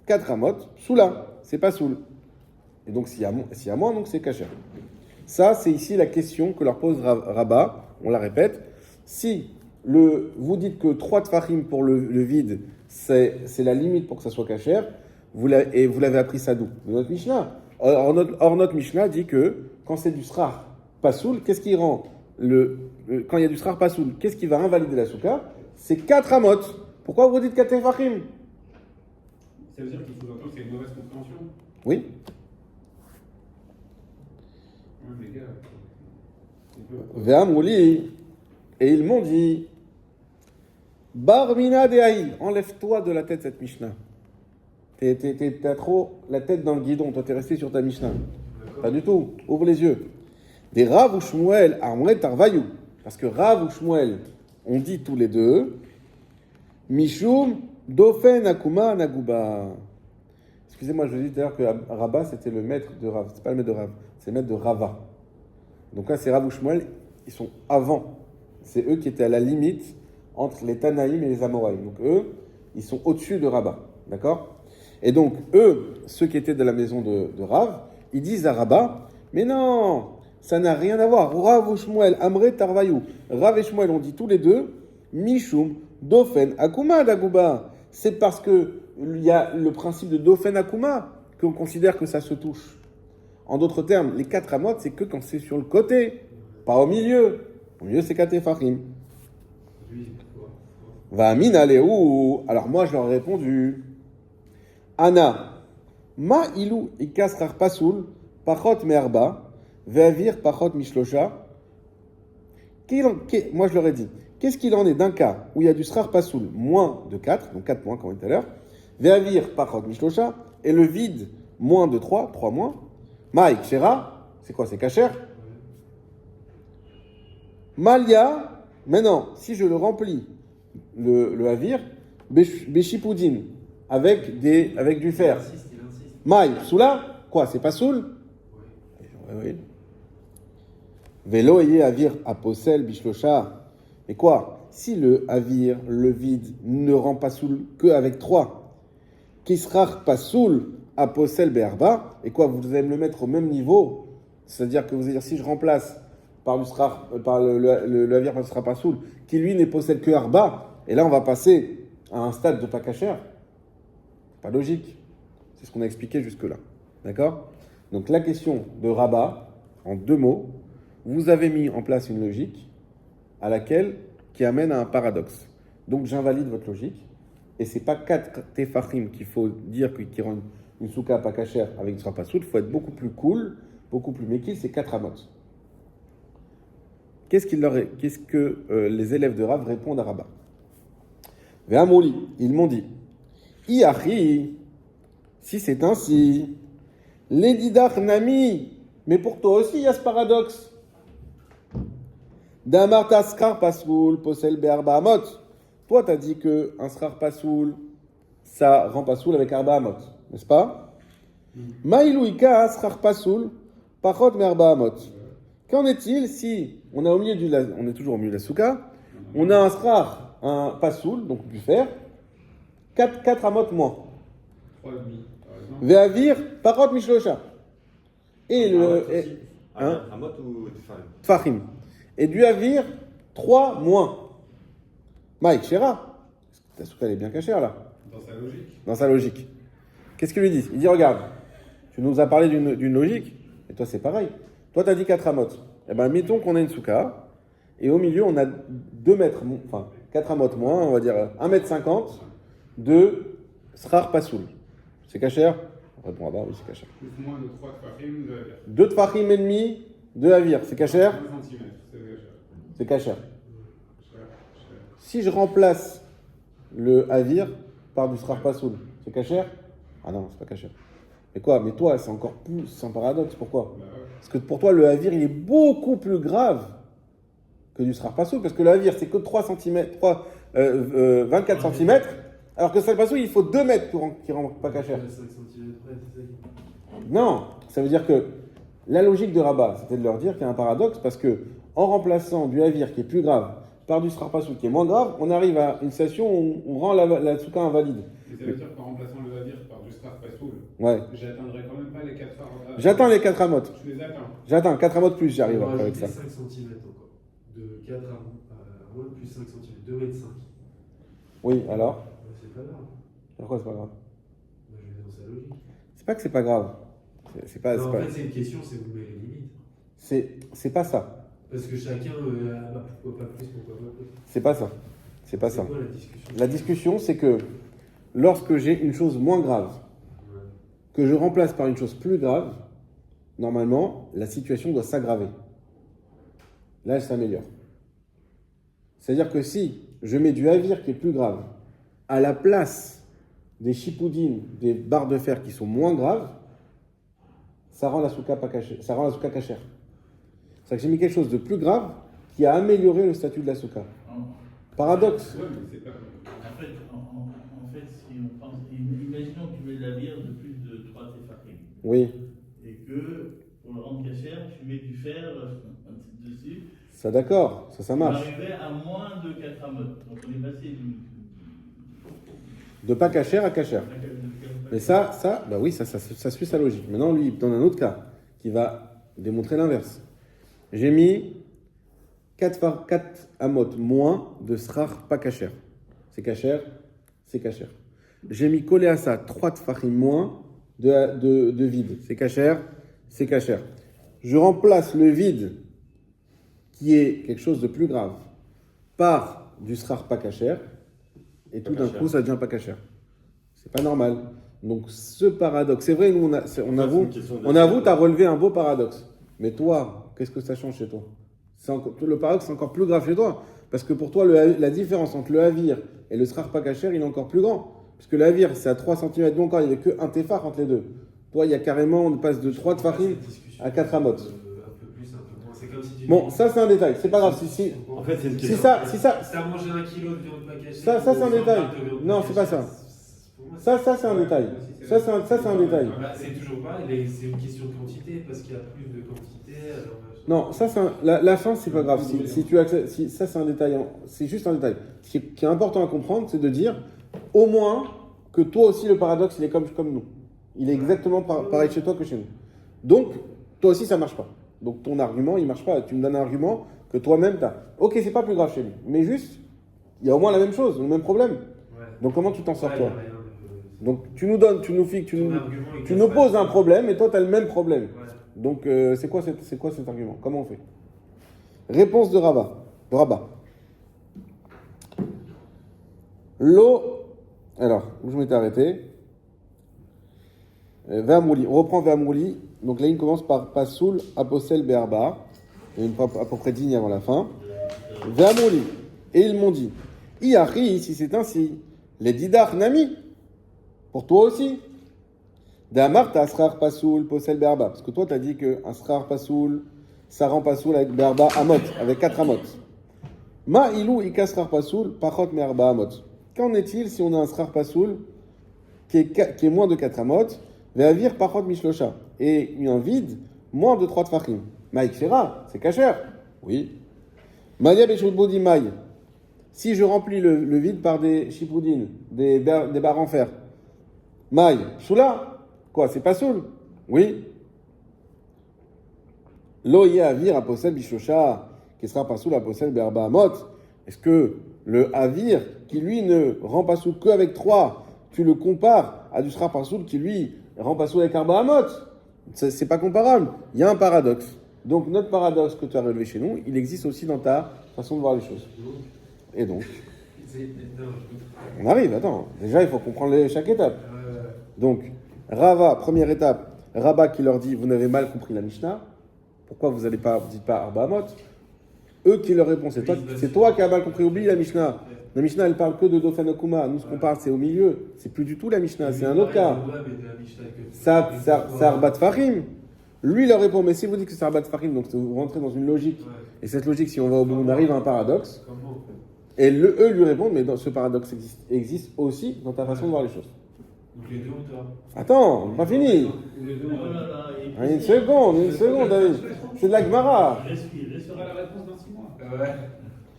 4 Amot, Soula, c'est pas Soul. Et donc s'il y a moins, donc c'est Kacher. Ça, c'est ici la question que leur pose Rabat, on la répète. Si vous dites que 3 tfachim pour le vide, c'est la limite pour que ça soit cachère, et vous l'avez appris ça d'où? De notre Mishnah. Or, notre Mishnah dit que quand c'est du srar pasoul, qu'est-ce qui rend quand il y a du srar pasoul, qu'est-ce qui va invalider la souka? C'est 4 amot. Pourquoi vous dites 4 tfachim? Ça veut dire qu'il sous-entend que c'est une mauvaise compréhension? Oui. Ouais, les gars. Ve'amrouli. Et ils m'ont dit, Barmina dehaï, enlève-toi de la tête cette Mishnah. T'as trop la tête dans le guidon, toi t'es resté sur ta Mishnah. Pas du tout, ouvre les yeux. Des Rav ou Shmuel, Amret Tarvayou. Parce que Rav ou Shmuel, on dit tous les deux, Mishum, Dofen Akuma Naguba. Excusez-moi, je vous dis d'ailleurs que Rabat c'était le maître de Rav. C'est pas le maître de Rav, c'est le maître de Rava. Donc là c'est Rav ou Shmuel, ils sont avant. C'est eux qui étaient à la limite entre les Tanaïm et les Amoraïm. Donc eux, ils sont au-dessus de Rabat. D'accord? Et donc eux, ceux qui étaient de la maison de Rav, ils disent à Rabat, mais non, ça n'a rien à voir. Rav ou Shmuel, Amre Tarvayou. Rav et Shmuel ont dit tous les deux, Mishum, Dofen, Akuma, Daguba. C'est parce que il y a le principe de Dofen, Akuma qu'on considère que ça se touche. En d'autres termes, les 4 amot, c'est que quand c'est sur le côté, pas au milieu. Au milieu, c'est 4 tefachim. Va mina lehu. Alors moi, je leur ai répondu, Anna, ma ilou ikas rar pasoul, pachot me'arba, ve'avir pachot mishlosha. Moi, je leur ai dit, qu'est-ce qu'il en est d'un cas où il y a du srar pasoul moins de 4, donc 4 points, comme on dit tout à l'heure, ve'avir pachot mishlosha, et le vide moins de 3 moins. Maïk shera, c'est quoi, c'est kacher? Malia, maintenant, si je le remplis, le havir, Beshipoudin, avec du fer. Il insiste. Maï, soula, quoi, c'est pas soul? Oui. Vélo et havir aposel bishlosha. Mais quoi, si le havir, le vide, ne rend pas soul qu'avec 3, kisrach pas soul aposel berba, et quoi, vous allez me le mettre au même niveau? C'est-à-dire que vous allez dire, si je remplace par le havir ne sera pas soul, qui lui ne possède que arba, et là on va passer à un stade de pas cachère. Pas logique. C'est ce qu'on a expliqué jusque-là. D'accord? Donc la question de Rabat, en 2 mots, vous avez mis en place une logique qui amène à un paradoxe. Donc j'invalide votre logique, et c'est pas 4 tefachim qu'il faut dire qui rendent une souka pas cachère avec du sera pas soul, il faut être beaucoup plus cool, beaucoup plus méquille, c'est 4 amot. Qu'est-ce que les élèves de Rav répondent à Rabat? Ve'amoli, ils m'ont dit, Iachi, si c'est ainsi, Ledidach Nami, mais pour toi aussi il y a ce paradoxe. Damarta skar pasoul, posel be'arba amot. Toi t'as dit que un skar pasoul, ça rend pasoul avec arba amot, n'est-ce pas? Maïlouika skar pasoul, pachot merba amot. Qu'en est-il si on est toujours au milieu de la souka, on a un srar, un pasoul, donc on peut faire 4 amot moins. 3,5 par exemple. Ve'avir pachot mishlosha. Et le hein? Amot ou Tfahim? Tfachim. Et du avir 3 moins. Mike Shera. Ta souka elle est bien cachée là. Dans sa logique. Dans sa logique. Qu'est-ce qu'il lui dit? Il dit regarde, tu nous as parlé d'une logique, et toi c'est pareil. Toi tu as dit 4 amot. Eh bien mettons qu'on a une souka, et au milieu on a 2 mètres, enfin 4 amot moins, on va dire 1,50 m de srar pasoul. C'est cachère? Réponds à bas, oui c'est cachère. Plus moins de 3 tfachim de avir. 2 tfachim et demi de avir, c'est cachère? 1 cm, c'est déjà. C'est cachère. Cher. Si je remplace le avir par du srar pasoul, c'est cachère? Ah non, c'est pas cachère. Mais quoi? Mais toi, c'est encore plus, c'est un paradoxe. Pourquoi? Bah ouais. Parce que pour toi, le havir, il est beaucoup plus grave que du srar pasoul, parce que le havir, c'est que 24 cm, alors que le srar pasoul, il faut 2 mètres pour qu'il ne rentre pas cachère. 5 cm près, c'est ça qui- Non, ça veut dire que la logique de Rabat, c'était de leur dire qu'il y a un paradoxe, parce que en remplaçant du havir qui est plus grave par du srar pasoul qui est moins grave, on arrive à une situation où on rend la souka invalide. Et ça veut dire qu'en remplaçant le avir par du star pasoul, Ouais. j'atteindrai quand même pas les 4 heures. J'atteins les 4 amotes. Je les atteins. J'atteins 4 amotes plus, j'arrive On va après avec rajouter ça. 5 cm encore. De 4 à moins plus 5 cm. 2,5 m. Oui, alors? C'est pas grave. Pourquoi c'est pas grave? Bah, je vais dans sa logique. C'est pas que c'est pas grave. C'est pas, Non, c'est en pas, fait, c'est une question, c'est vous mettez les limites. c'est pas ça. Parce que chacun, bah, pourquoi pas plus, pourquoi pas plus. C'est pas ça. C'est pas ça. C'est quoi la discussion? La discussion, c'est que lorsque j'ai une chose moins grave, Ouais. que je remplace par une chose plus grave, normalement, la situation doit s'aggraver. Là, elle s'améliore. C'est-à-dire que si je mets du havir qui est plus grave à la place des chipoudines, des barres de fer qui sont moins graves, ça rend la souka pas cachée, ça rend la souka cachère. C'est que j'ai mis quelque chose de plus grave qui a amélioré le statut de la souka. Paradoxe. Ouais, mais c'est pas. En fait, si on pense, imaginons que tu mets de la bière de plus de 3 tefachim Oui, et que pour le rendre cachère, tu mets du fer dessus. ça d'accord, ça On marche. arriverait à moins de 4 amotes. Donc on est passé d'une. De pas cachère à cachère. Mais ça, bah oui, ça suit sa logique. Maintenant, lui, il donne un autre cas qui va démontrer l'inverse. J'ai mis 4 amotes moins de srar pas cachère. C'est cachère, c'est cachère. J'ai mis collé à ça 3 tfachim moins de vide. C'est cachère, c'est cachère. Je remplace le vide, qui est quelque chose de plus grave, par du srar pas cachère, et tout d'un coup, ça devient pas cachère. C'est pas normal. Donc, ce paradoxe, c'est vrai, nous, on avoue, tu as relevé un beau paradoxe. Mais toi, qu'est-ce que ça change chez toi? Le paradoxe, c'est encore plus grave chez toi. Parce que pour toi, la différence entre le havir et le srar pas cachère, il est encore plus grand. Puisque le havir, c'est à 3 cm, donc encore, il n'y avait qu'un tefach entre les deux. Toi, il y a carrément, on passe de 3 tefachim à 4 amot. Un peu plus, un peu moins. C'est comme si tu. Bon, ça, c'est un détail. C'est pas grave. En fait, c'est une Si question. ça, Si t'as mangé 1 kilo de viande pas cachée. Ça, c'est un ou 100 détail. grammes de viande Non, pas c'est pas cachée, ça. pour moi, Ça, c'est un détail. Ça, c'est un détail. Bah, c'est toujours pareil, c'est une question de quantité, parce qu'il y a plus de quantité. Alors, Non, ça, la fin, c'est pas grave. Si tu acceptes, ça, c'est un détail. C'est juste un détail. Ce qui est important à comprendre, c'est de dire, au moins, que toi aussi, le paradoxe, il est comme nous. Il est exactement pareil chez toi que chez nous. Donc, toi aussi, ça marche pas. Donc, ton argument, il marche pas. Tu me donnes un argument que toi-même, tu as. Ok, c'est pas plus grave chez nous. Mais juste, il y a au moins la même chose, le même problème. ouais. Donc, comment tu t'en sors, Ouais, toi? y a rien de- Donc, tu nous donnes, tu nous fiques, Ton argument, il tu casse nous pas. poses un problème et toi, tu as le même problème. Ouais. Donc, c'est quoi cet argument? Comment on fait? Réponse de Rabat. L'eau. Alors, où je m'étais arrêté? Ve'amouli. On reprend Ve'amouli. Donc là, il commence par Pasoul, Aposel, Be'arba. Il y a une à peu près digne avant la fin. Ve'amouli. Et ils m'ont dit, Iari, si c'est ainsi, les Didar Nami, pour toi aussi. D'Amar, t'as Asrar Pasoul, Posel, Be'arba. Parce que toi, tu as dit que Asrar Pasoul, ça rend Pasoul avec Be'arba Amot, avec 4 Amot. Ma ilou ikasrar Pasoul, Pachot Me'arba Amot. Qu'en est-il si on a un Srar Pasoul qui est moins de 4 Amot, Ve'avir Pachot Mishlosha, et un vide moins de 3 tfachim. Maïk Shera, c'est kasher. Oui. Malia Beshutboudi Maï. Si je remplis le vide par des chipoudines, des barres en fer. Maï, Shula. Quoi, c'est pas soul? Oui. Lo Avir Aposel Bishosha, qui sera pas soul Aposel Berba Amot. Est-ce que le Avir, qui lui ne rend pas soul qu'avec 3, tu le compares à du Sra Parsoul qui lui rend pas soul avec Arba Amot? C'est pas comparable. Il y a un paradoxe. Donc notre paradoxe que tu as relevé chez nous, il existe aussi dans ta façon de voir les choses. Et donc, on arrive, attends. Déjà, il faut comprendre chaque étape. Donc, Rava, première étape, Rabba qui leur dit, vous n'avez mal compris la Mishnah. Pourquoi vous dites pas Arba Amot? Eux qui leur répondent, c'est toi qui as mal compris, oublie la Mishnah. La Mishnah, elle parle que de Dofen Okuma. Nous, ce qu'on parle, c'est au milieu. C'est plus du tout la Mishnah, c'est un autre cas. C'est Arbat Fahim. Lui, il leur répond, mais si vous dites que c'est Arbat Fahim, donc vous rentrez dans une logique. Et cette logique, si on va au bout, on arrive à un paradoxe. Et eux lui répondent, mais ce paradoxe existe aussi dans ta façon de voir les choses. Donc les deux ont tort. Attends, pas fini. Une seconde, David. C'est de la Gemara. Respire. Tu auras la réponse dans 6 mois.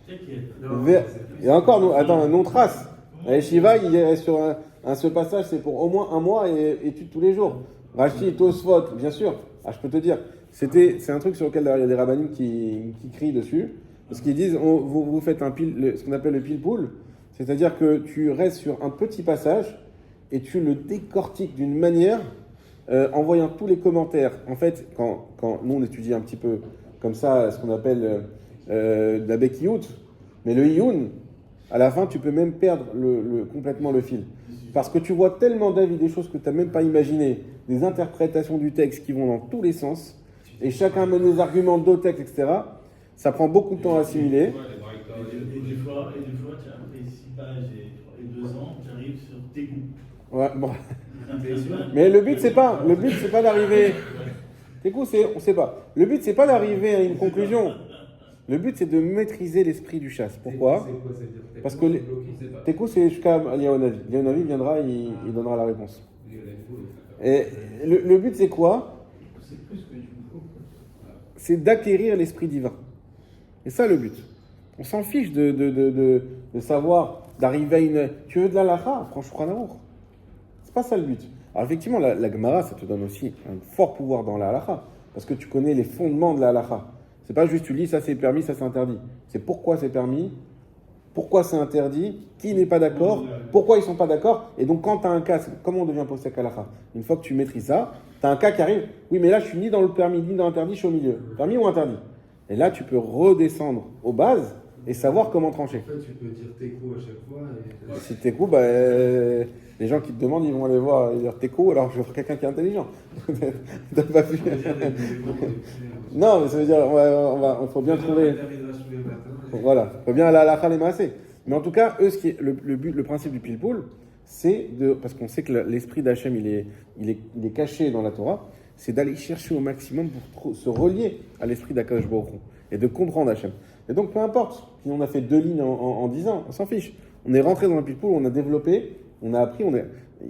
T'inquiète. Et encore, attends, non trace. La Shiva, il est sur ce passage, c'est pour au moins un mois et étude tous les jours. Rashi, Tosfot, bien sûr. Je peux te dire, c'est un truc sur lequel il y a des rabbinim qui crient dessus. Parce qu'ils disent, vous faites ce qu'on appelle le pile-poule, c'est-à-dire que tu restes sur un petit passage et tu le décortiques d'une manière en voyant tous les commentaires. En fait, quand nous on étudie un petit peu comme ça, ce qu'on appelle la Bekiyut, mais le Iyun, à la fin, tu peux même perdre complètement le fil. Parce que tu vois tellement, David, des choses que tu n'as même pas imaginées, des interprétations du texte qui vont dans tous les sens, et chacun mène des arguments d'autres textes, etc. Ça prend beaucoup de temps à assimiler. Et des fois, tu as appris 6 pages et 2 ans, tu arrives sur tes goûts. Ouais, bon. Mais le but, c'est pas d'arriver. Tes goûts, on sait pas. Le but, c'est pas d'arriver à une conclusion. Le but, c'est de maîtriser l'esprit du chasse. Pourquoi? Parce que tes coups, c'est jusqu'à Léonavi. Léonavi viendra, il donnera la réponse. Et le but, c'est quoi? C'est d'acquérir l'esprit divin. Et ça, le but. On s'en fiche de savoir, d'arriver à une... Tu veux de la lacha? Franchement, d'amour. C'est pas ça le but. Alors effectivement, la Gemara, ça te donne aussi un fort pouvoir dans la halacha, parce que tu connais les fondements de la halacha. C'est pas juste tu lis, ça c'est permis, ça c'est interdit. C'est pourquoi c'est permis, pourquoi c'est interdit, qui n'est pas d'accord, pourquoi ils sont pas d'accord. Et donc quand tu as un cas, comment on devient posek halacha? Une fois que tu maîtrises ça, tu as un cas qui arrive, oui mais là je suis ni dans le permis, ni dans l'interdit, je suis au milieu. Permis ou interdit? Et là tu peux redescendre aux bases et savoir comment trancher. En fait, tu peux dire tes coups à chaque fois. Et... Si tes coups, les gens qui te demandent, ils vont aller voir dire tes coups, alors je veux quelqu'un qui est intelligent. T'as pas vu. Non, mais ça veut dire, il faut bien trouver. Voilà, il faut bien aller à la halakha les. Mais en tout cas, eux, le principe du pile-poule, c'est parce qu'on sait que l'esprit d'Hachem, il est caché dans la Torah, c'est d'aller chercher au maximum pour se relier à l'esprit d'Akadosh Baruch Hu et de comprendre Hachem. Et donc, peu importe, si on a fait 2 lignes en 10 ans, on s'en fiche. On est rentré dans un pile-poule, on a développé, on a appris,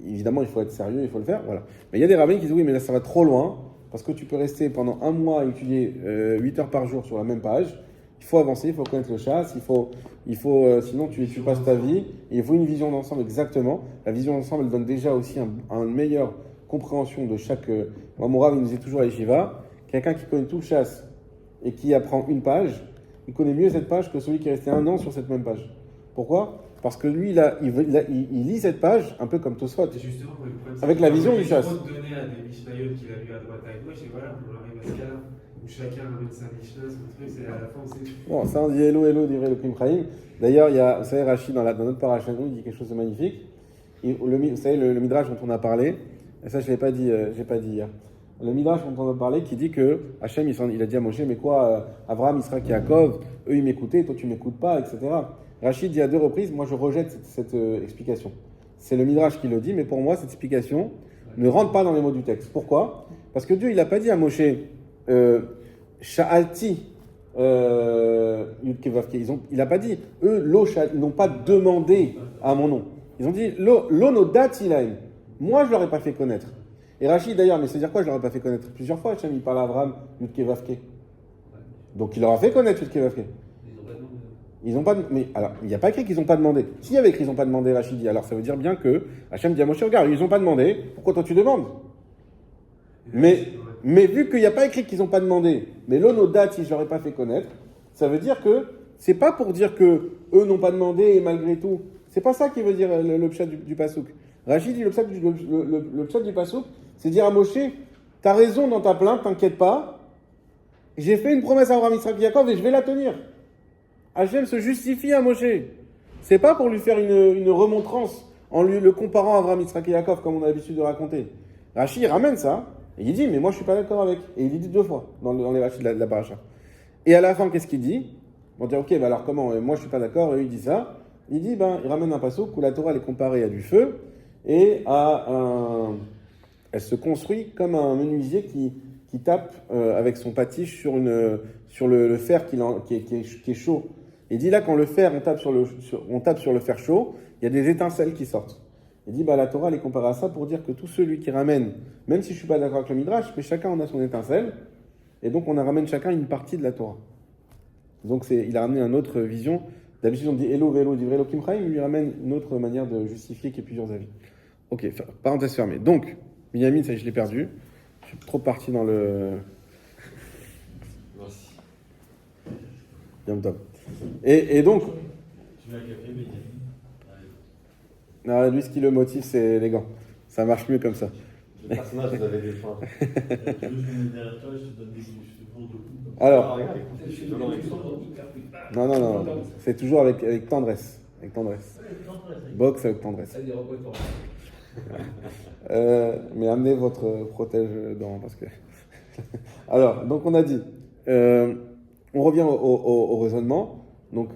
évidemment, il faut être sérieux, il faut le faire, voilà. Mais il y a des rabbins qui disent, oui, mais là, ça va trop loin, parce que tu peux rester pendant un mois à étudier 8 heures par jour sur la même page. Il faut avancer, il faut connaître le chasse, sinon tu passes ta vie. Et il faut une vision d'ensemble, exactement. La vision d'ensemble, elle donne déjà aussi une meilleure compréhension de chaque... Moi, mon rabbin, il nous dit toujours à Yeshiva, quelqu'un qui connaît tout le chasse et qui apprend une page, il connaît mieux cette page que celui qui est resté 1 an sur cette même page. Pourquoi? Parce que lui, il lit cette page un peu comme Tosfot, avec la vision du chasse. Il faut donner à des Mishnayot qu'il a lu à droite à gauche, et voilà, on arrive à ce cas-là, où chacun ramène sa Mishnah, son truc, c'est à la fin, c'est... Bon, ça on dit Hello, dirait le Krim Chaim. D'ailleurs, il y a, vous savez, Rachid, dans notre paracha, il dit quelque chose de magnifique. Et vous savez, le Midrash dont on a parlé, et ça je l'ai pas dit hier. Le Midrash dont on a parlé qui dit que Hachem, il a dit à Moshe, mais quoi, Abraham, Israël, Yaakov, eux ils m'écoutaient, toi tu m'écoutes pas, etc. Rachid dit à 2 reprises, moi je rejette cette explication. C'est le Midrash qui le dit, mais pour moi cette explication ne rentre pas dans les mots du texte. Pourquoi? Parce que Dieu, il n'a pas dit à Moshe, Sha'alti, il n'a pas dit, eux, ils n'ont pas demandé à mon nom. Ils ont dit, lo no dati lahem. Moi, je ne leur ai pas fait connaître. Et Rachid d'ailleurs, mais c'est-à-dire quoi? Je leur ai pas fait connaître plusieurs fois. Hachem, il parle à Abraham, Yudke Vavke. Donc il leur a fait connaître Yudke Vavke. Ils n'ont pas demandé. Mais alors, il n'y a pas écrit qu'ils n'ont pas demandé. S'il y avait écrit qu'ils n'ont pas demandé, Rachid dit, alors ça veut dire bien que Hachem dit à Moshe, regarde, ils n'ont pas demandé, pourquoi toi tu demandes? Mais vu qu'il n'y a pas écrit qu'ils n'ont pas demandé, mais l'ono date, si je ne leur ai pas fait connaître, ça veut dire que c'est pas pour dire que eux n'ont pas demandé et malgré tout. C'est pas ça qui veut dire le pshat du pasouk. Rachid dit le pshat du pasouk, c'est dire à Moshe, t'as raison dans ta plainte, t'inquiète pas. J'ai fait une promesse à Abraham, Yitzhak, Yaakov et je vais la tenir. Hachem se justifie à Moshe. C'est pas pour lui faire une remontrance en lui le comparant à Abraham, Yitzhak et Yaakov comme on a l'habitude de raconter. Rachid ramène ça et il dit mais moi je suis pas d'accord avec. Et il dit 2 fois dans les Rachid de la paracha. Et à la fin qu'est-ce qu'il dit? On dit ok bah alors comment moi je suis pas d'accord et lui il dit ça. Il dit il ramène un passouk où la Torah elle est comparée à du feu et elle se construit comme un menuisier qui tape avec son pastiche sur le fer qui est chaud. Il dit là quand le fer on tape sur le fer chaud, il y a des étincelles qui sortent. Il dit la Torah elle est comparée à ça pour dire que tout celui qui ramène, même si je suis pas d'accord avec le Midrash, mais chacun on a son étincelle et donc on ramène chacun une partie de la Torah. Donc il a ramené une autre vision. D'habitude on dit Elo velo divrei Elokim chaim, il lui ramène une autre manière de justifier qui est plusieurs avis. Ok, parenthèse fermée. Donc Binyamin, ça je l'ai perdu. Je suis trop parti dans le. Merci. Yom Tov. Et donc. Tu veux un café, Benjamin? Non, lui, ce qui le motive, c'est les gants. Ça marche mieux comme ça. Le personnage, vous avez des points. Tu veux que je me mette derrière toi, je te donne des secondes de coup. Alors. Regarde, écoute, je suis devant les Non. C'est toujours avec tendresse. Avec tendresse. Boxe avec tendresse. Mais amenez votre protège-dents parce que. Alors, donc on a dit. On revient au raisonnement. Donc,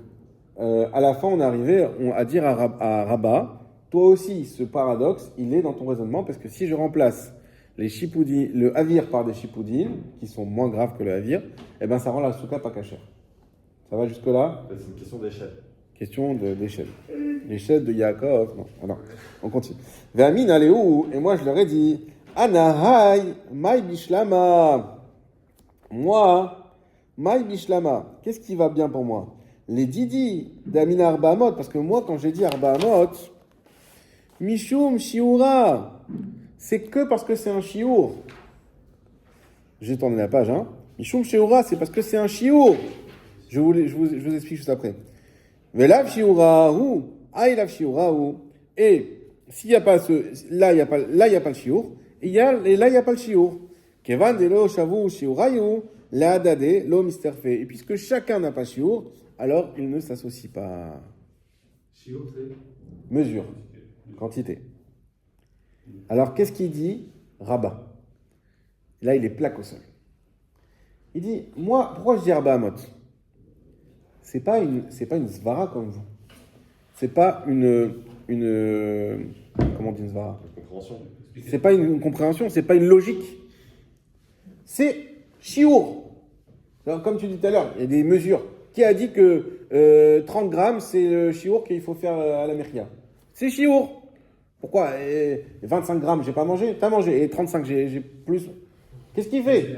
à la fin, on est arrivé à dire à Rabat, toi aussi, ce paradoxe, il est dans ton raisonnement parce que si je remplace le avir par des chipoudines, qui sont moins graves que le avir, eh ben ça rend la souka pas cachère. Ça va jusque-là? C'est une question d'échelle. Question d'échelle. L'échelle de Yaakov. Non, alors, on continue. Ve'amin aléou, et moi je leur ai dit, Anahai, Maï Bishlama. Moi, Maï Bishlama. Qu'est-ce qui va bien pour moi? Les Didi d'Amin Arba Amot, parce que moi, quand j'ai dit Arba Amot, Mishum Shiura, c'est que parce que c'est un Shiur. J'ai tourné la page, hein. Mishum Shiura, c'est parce que c'est un Shiur. Je vous explique juste après. Velav Shiura ou, Aïlav Shiura ou, et s'il n'y a pas là, il n'y a pas le Shiur, et là, il n'y a pas le Shiur. Kevan delo shavu Shiurayu, la dade lo misterfe. Et puisque chacun n'a pas Shiur, alors il ne s'associe pas. Shiur, c'est Mesure, quantité. Alors qu'est-ce qu'il dit Rabat? Là, il est plaque au sol. Il dit, moi, pourquoi je dis Arba Amot? C'est pas une svara comme vous. C'est pas une comment on dit une svara? Une compréhension. C'est pas une compréhension, c'est pas une logique. C'est chiour. Alors, comme tu dis tout à l'heure, il y a des mesures. Qui a dit que 30 grammes, c'est le chiour qu'il faut faire à la merkia? C'est chiour. Pourquoi 25 grammes, j'ai pas mangé? T'as mangé. Et 35, j'ai plus. Qu'est-ce qu'il fait?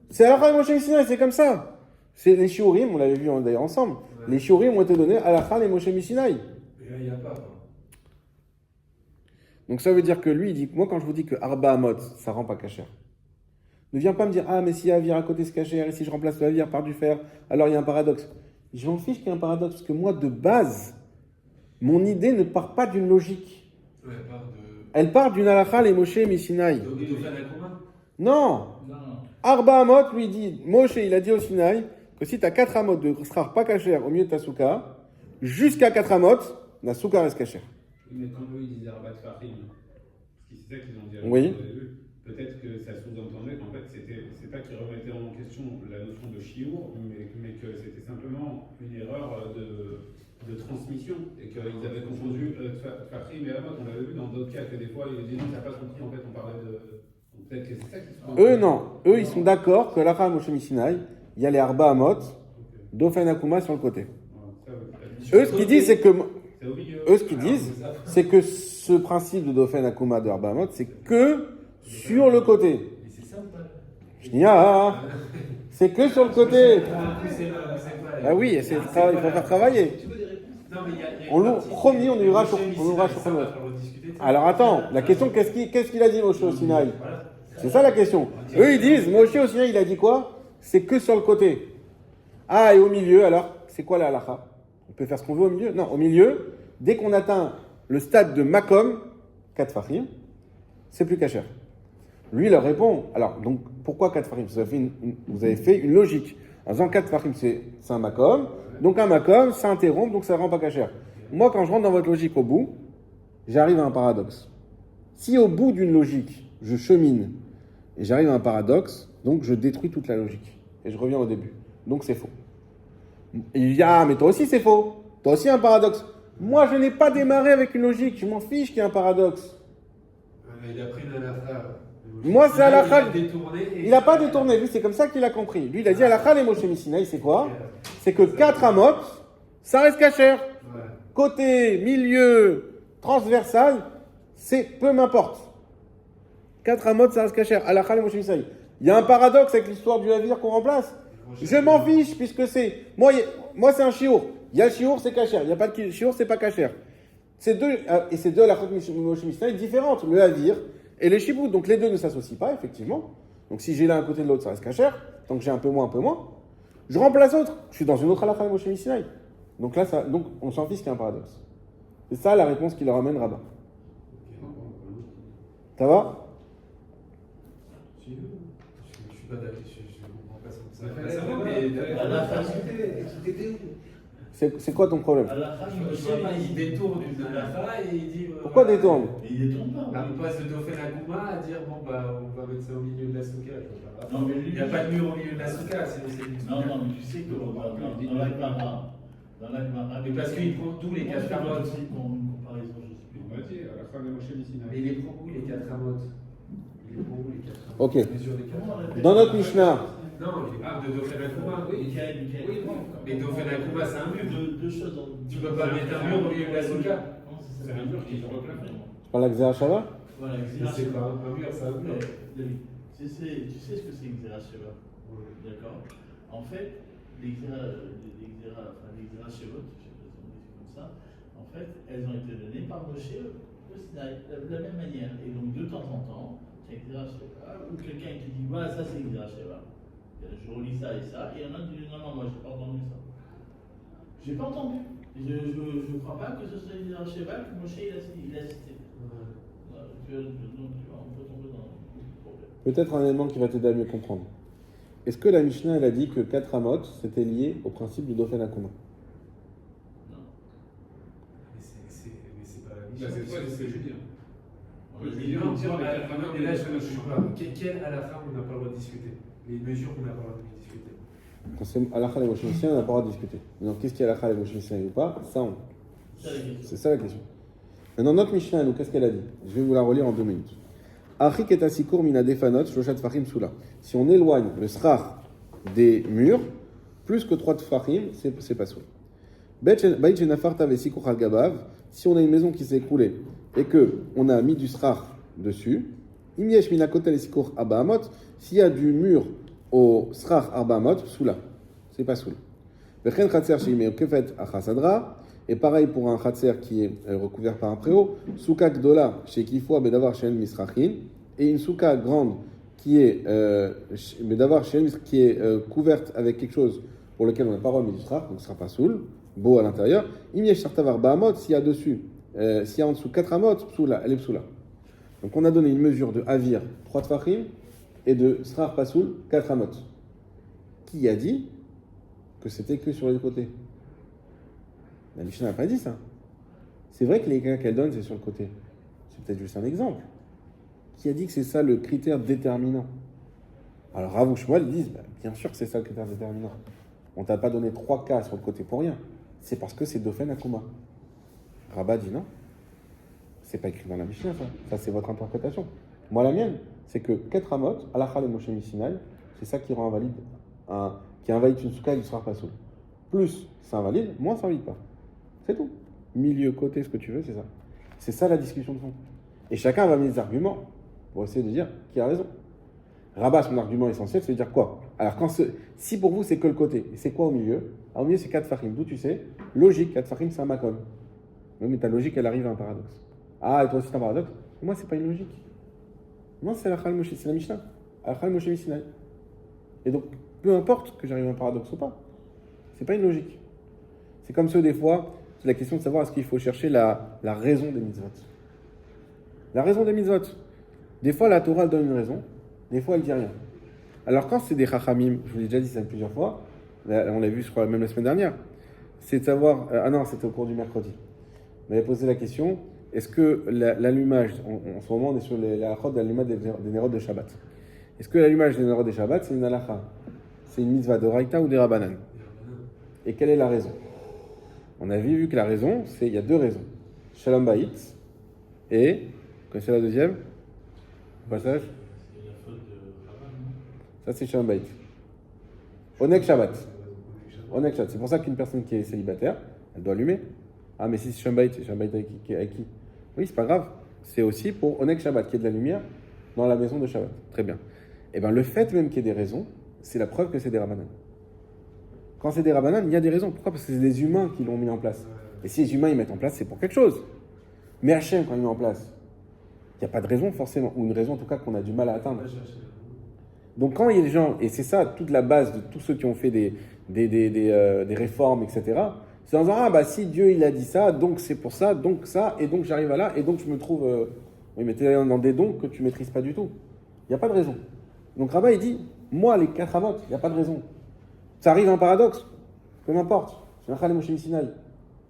C'est à la Moshe Missinaï, c'est comme ça. C'est les shiurim, on l'avait vu d'ailleurs ensemble. Ouais. Les shiurim ont été donnés à la Chal et Moshe Missinaï. Et là, il n'y a pas. Donc ça veut dire que lui, il dit, moi quand je vous dis que Arba Amot, ça rend pas cachère. Ne viens pas me dire, ah mais si Avir à côté c'est cachère, et si je remplace le Avir par du fer, alors il y a un paradoxe. Je m'en fiche qu'il y ait un paradoxe, parce que moi de base, mon idée ne part pas d'une logique. Ouais, elle part d'une halakha et Moshe Missinaï. Donc il doit faire la commun? Non. Arba Amot, lui dit, Moshe il a dit au Sinaï, que si tu as 4 amot de srar pas cachère au milieu de ta souka, jusqu'à 4 amot, la souka reste cachère. Oui, mais quand eux ils disaient Arbat Farim, c'est ça qu'ils ont dit. Oui. Peut-être que ça sous-entendait qu'en fait c'est pas qu'ils remettaient en question la notion de chiour, mais que c'était simplement une erreur de transmission et qu'ils avaient confondu Farim et Amot. On l'avait vu dans d'autres cas que des fois ils disaient non, t'as pas compris, en fait on parlait de. Peut-être que c'est ça qu'ils sont. Eux non, eux ils sont d'accord que la Chal Moshe Missinaï, il y a les Arba Amot, Dofen Akuma sur le côté. Eux, ce qu'ils disent, c'est que. Eux, ce qu'ils disent, c'est que ce principe de Dofen Akuma de Arba Amot, c'est que sur le côté. Et c'est ça ou pas? Je dis, ah, c'est que sur le côté. C'est pas. Ah oui, et il faut faire travailler. Non, mais il y a On une l'ouvre, partie- promis, on ira sur Moshe Chronos. ça, on va pas rediscuter de ça. Alors attends, la question, qu'est-ce qu'il a dit Moshe au Sinaï? Voilà. C'est ça la question. Eux, ils disent, Moshe au Sinaï, il a dit quoi? C'est que sur le côté. Ah, et au milieu, alors, c'est quoi la halakha? On peut faire ce qu'on veut au milieu? Non, au milieu, dès qu'on atteint le stade de Makom, 4 fachim, c'est plus cachère. Lui, il leur répond, alors, donc, pourquoi 4 fachim? Vous avez fait une logique. En disant 4 fachim, c'est un Makom, donc un Makom, ça interrompt, donc ça ne rend pas cachère. Moi, quand je rentre dans votre logique au bout, j'arrive à un paradoxe. Si au bout d'une logique, je chemine et j'arrive à un paradoxe, donc je détruis toute la logique. Et je reviens au début. Donc c'est faux. Et il dit, ah, mais toi aussi c'est faux. Toi aussi un paradoxe. Moi, je n'ai pas démarré avec une logique. Je m'en fiche qu'il y ait un paradoxe. Il a pris une halakha. Moi, c'est halakha. Il a détourné. Il n'a pas détourné. Lui, c'est comme ça qu'il a compris. Lui, il a dit, halakha les Moshe Missinaï, c'est quoi? C'est que 4 amot, ça reste cachère. Voilà. Côté, milieu, transversal, c'est peu m'importe. 4 amot, ça reste cachère. Halakha les Moshe Missinaï. Il y a un paradoxe avec l'histoire du navire qu'on remplace. Je m'en fiche, puisque c'est. Moi, c'est un chiour. Il y a le chiour, c'est cachère. Il n'y a pas de chiour, c'est pas cachère. C'est deux, et c'est deux halachot Moshe Missinaï différentes, le havir et le chibout. Donc les deux ne s'associent pas, effectivement. Donc si j'ai l'un à côté de l'autre, ça reste cachère. Tant que j'ai un peu moins. Je remplace l'autre. Je suis dans une autre halakha Moshe Missinaï. Donc là, donc on s'en fiche qu'il y a un paradoxe. C'est ça la réponse qui leur amène Rabat. Ça va? Je suis pas d'accord, je comprends pas ce que ça Mais fait. ça va, Mais À la fin, C'est quoi ton problème? à la fin, il détourne une halakha et il dit. Pourquoi détourne? il détourne pas. Bah, on passe de Dauphin à Gouma à dire bon bah on va mettre ça au milieu de la souka. Non, mais lui- Il n'y a pas de mur au milieu de la souka, sinon c'est du Non, non, mais tu sais que dans la Gemara, Mais parce qu'il prend tous les 4 amotes. Une comparaison, je sais plus. On va dire, à la fin de Moshe Mais Missinaï. il les prend où les 4 amotes? Il les prend où les 4 amotes? Ok. Mesure des 4 amotes. Dans notre Mishnah, Non, il parle de Dauphin à Gouma. Michael. Mais Dauphin à Gouma, c'est un mur. Deux choses. Tu peux pas mettre un mur au milieu de la souka. Non, C'est un mur qui se replace. je parle de Xera Shava. Voilà, C'est pas un mur, c'est un mur. Tu sais ce que c'est Xera Sheva? D'accord. En fait, les Xera Shevot, je sais pas si on dit comme ça, en fait, elles ont été données par Moshe au Sinaï, de la même manière. Et donc, de temps en temps, il y a Xera Sheva, ou quelqu'un qui dit, voilà, ça c'est Xera Sheva. Je relis ça et ça, et il y en a qui disent, non, non, moi j'ai pas entendu ça. J'ai pas entendu. Je crois pas que ce soit Xera Sheva que Moshe il a cité. Donc, tu vois, on peut tomber dans le problème. Peut-être un élément qui va t'aider à mieux comprendre. Est-ce que la Mishnah, elle a dit que 4 amot, c'était lié au principe du Dauphin Akuma? Non. Mais c'est pas la Là, mission. c'est ce que je veux dire. Mais là, je ne suis pas. Quelle à la fin on n'a pas le droit de discuter? Les mesures qu'on n'a pas le droit de discuter. Quand c'est Halakha les Moshe Missinaï, on n'a pas le droit de discuter. Donc, qu'est-ce qui est Halakha les Moshe Missinaï ou pas? C'est ça la question. Maintenant, notre Mishnah, nous, qu'est-ce qu'elle a dit? Je vais vous la relire en 2 minutes. Achik et asikour mina defanot, shloshat fachim soula. Si on éloigne le srar des murs, plus que 3 tfachim, c'est pas soul. Bait shenafarta vesikour al gabav, si on a une maison qui s'est écroulée et que on a mis du srar dessus, imyesh mina kotel esikour abahamot, s'il y a du mur au srar abahamot, soula, c'est pas soul. Vechen chatser sheimei kefet achasadra. Et pareil pour un khatser qui est recouvert par un préau, souka gdola chez Kifwa bedavar shen misrachin, et une souka grande qui est bedavar shen qui est couverte avec quelque chose pour lequel on n'a pas remis du srach, donc ce sera pas soul, beau à l'intérieur. Imyesh sartavar ba'amot, s'il y a dessus, s'il y a en dessous 4 amot, psoula, elle est psoula. Donc on a donné une mesure de avir 3 tfachim et de srach pas soul 4 amot. Qui a dit que c'était que sur les côtés? La Mishnah n'a pas dit ça. C'est vrai que les cas qu'elle donne, c'est sur le côté. C'est peut-être juste un exemple. Qui a dit que c'est ça le critère déterminant? Alors Rav ou Shmuel disent, bien sûr que c'est ça le critère déterminant. On t'a pas donné 3 cas sur le côté pour rien. C'est parce que c'est Dauphin Akuma. Rabat dit non. C'est pas écrit dans la Mishnah, ça. Ça, c'est votre interprétation. Moi, la mienne, c'est que Ketramot, Halakha le Moshe Missinaï, c'est ça qui rend invalide, qui invalide une souka et du srar pasoul. Plus ça invalide, moins ça invalide pas. C'est tout. Milieu, côté, ce que tu veux, c'est ça. C'est ça la discussion de fond. Et chacun va amener des arguments. pour essayer de dire qui a raison. Rabat, son argument essentiel, c'est de dire quoi? Alors, si pour vous c'est que le côté, et c'est quoi au milieu? Au milieu, c'est 4 fahim. D'où tu sais? Logique, 4 fahim, c'est un makom. Oui, mais ta logique, elle arrive à un paradoxe. Ah, et toi aussi, c'est un paradoxe? Moi, c'est pas une logique. Moi, c'est la Chal Moshe, c'est la Mishnah. La Chal Moshe Mishnah. Et donc, peu importe que j'arrive à un paradoxe ou pas, c'est pas une logique. C'est comme ça, des fois, c'est la question de savoir est-ce qu'il faut chercher la raison des mitzvot. La raison des mitzvot. Des fois, la Torah donne une raison, des fois, elle dit rien. Alors, quand c'est des chachamim, je vous l'ai déjà dit ça plusieurs fois, on l'a vu, je crois, même la semaine dernière, c'est de savoir. Ah non, c'était au cours du mercredi. On avait posé la question est-ce que l'allumage, en ce moment, on est sur la halachot de l'allumage des nérodes de Shabbat. Est-ce que l'allumage des nérodes de Shabbat, c'est une halacha? C'est une mitzvah de Raïta ou des Rabbanan? Et quelle est la raison? On a vu que la raison, il y a 2 raisons. Shalom Bayit et, connaissez la deuxième? Au passage? C'est la faute de Rabat, non? Ça, c'est Shalom Bayit. Onek Shabbat. Onek Shabbat. C'est pour ça qu'une personne qui est célibataire, elle doit allumer. Ah, mais si c'est Shalom Bayit, c'est Shalom Bayit avec qui? Oui, c'est pas grave. C'est aussi pour Onek Shabbat, qu'il y ait de la lumière dans la maison de Shabbat. Très bien. Et bien, le fait même qu'il y ait des raisons, c'est la preuve que c'est des Rabbanan. Quand c'est des Rabbanan, il y a des raisons. Pourquoi? Parce que c'est des humains qui l'ont mis en place. Et si les humains ils mettent en place, c'est pour quelque chose. Mais Hachem, quand il met en place, il n'y a pas de raison forcément, ou une raison en tout cas qu'on a du mal à atteindre. Donc quand il y a des gens, et c'est ça toute la base de tous ceux qui ont fait des réformes, etc., c'est en disant, ah bah si Dieu il a dit ça, donc c'est pour ça, et donc j'arrive à là, et donc je me trouve... oui, mais tu es dans des dons que tu ne maîtrises pas du tout. Il n'y a pas de raison. Donc Rabat il dit, moi les 4 avots, il n'y a pas de raison. Ça arrive à un paradoxe, peu m'importe.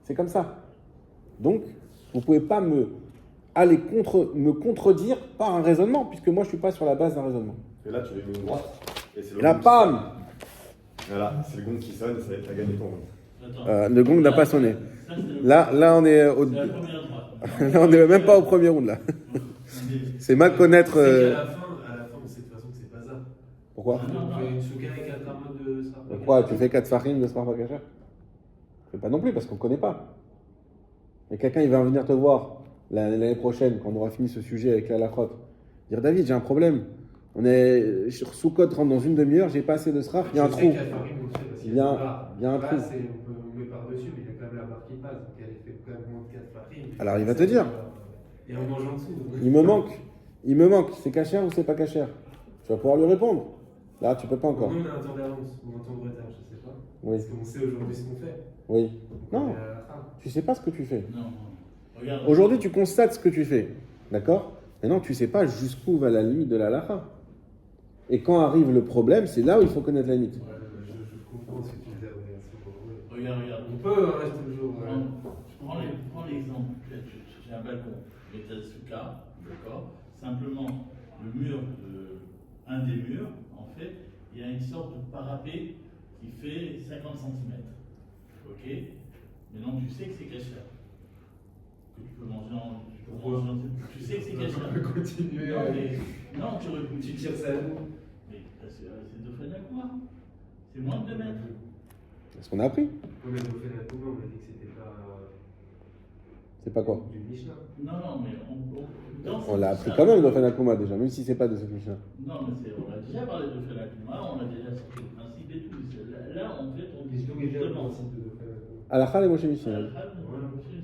C'est comme ça. Donc, vous ne pouvez pas me contredire par un raisonnement, puisque moi je ne suis pas sur la base d'un raisonnement. Et là, tu mets une droite. Et c'est le La gong qui pam. sonne. Voilà, c'est le gong qui sonne, ça va être à gagner ton gong. Attends. Le gong n'a pas sonné. Ça, c'est le- Là, on est au... c'est la première droite. là, on n'est même pas au premier round là. C'est mal connaître. C'est qu'à la fin, on sait de toute façon que c'est pas ça. Pourquoi? On fait une souka avec un drama de ça. Pourquoi tu fais 4 farines de Sfar Bakacher? Je fais pas non plus parce qu'on ne connaît pas. Et quelqu'un il va venir te voir l'année prochaine quand on aura fini ce sujet avec la lachot. Dire David, j'ai un problème. On est sur Soukot, rentre dans une demi-heure, j'ai pas assez de sraf, il y a un trou. Il y a un trou. On met par-dessus, mais il y a quand même la barre qui passe. Donc elle fait quand même moins de 4 farines. Alors il va te dire. Et on mange en dessous. donc. Il me manque. C'est cachère ou c'est pas cachère? Tu vas pouvoir lui répondre. Là, tu peux pas encore. Nous, on a un temps d'avance ou un temps de retard, je sais pas. Oui. Parce qu'on sait aujourd'hui ce qu'on fait. Oui. On Non, est à la fin. tu sais pas ce que tu fais. Non, non. Regarde. Aujourd'hui, tu constates ce que tu fais. D'accord? Maintenant, tu sais pas jusqu'où va la limite de la halakha. Et quand arrive le problème, c'est là où il faut connaître la limite. Ouais, je comprends ce que tu disais. Ouais, c'est bon, ouais. Regarde. On peut rester toujours. Prends l'exemple. J'ai un balcon. Mais tu as ce cas, d'accord? Simplement, le mur, un des murs, en fait, il y a une sorte de parapet qui fait 50 cm. Ok? Maintenant, tu sais que c'est cachère. Que tu peux manger en. Tu sais que c'est cachère. On peut continuer. Non, mais. Non, Tu tires ça à nous. Mais c'est 2 fois d'accord. C'est moins de 2 mètres. C'est ce qu'on a appris. On a fait la coupe, on a dit que c'était pas. C'est pas quoi? Du Mishnah. Non, mais On l'a appris quand même dans Fanakuma déjà, même si c'est pas de cette Mishnah. Non, mais on a déjà parlé de Fanakuma, on a déjà sorti le principe et tout. Là, en fait, on dit Qu'est-ce que justement. Alakha les Moshe Mishnah.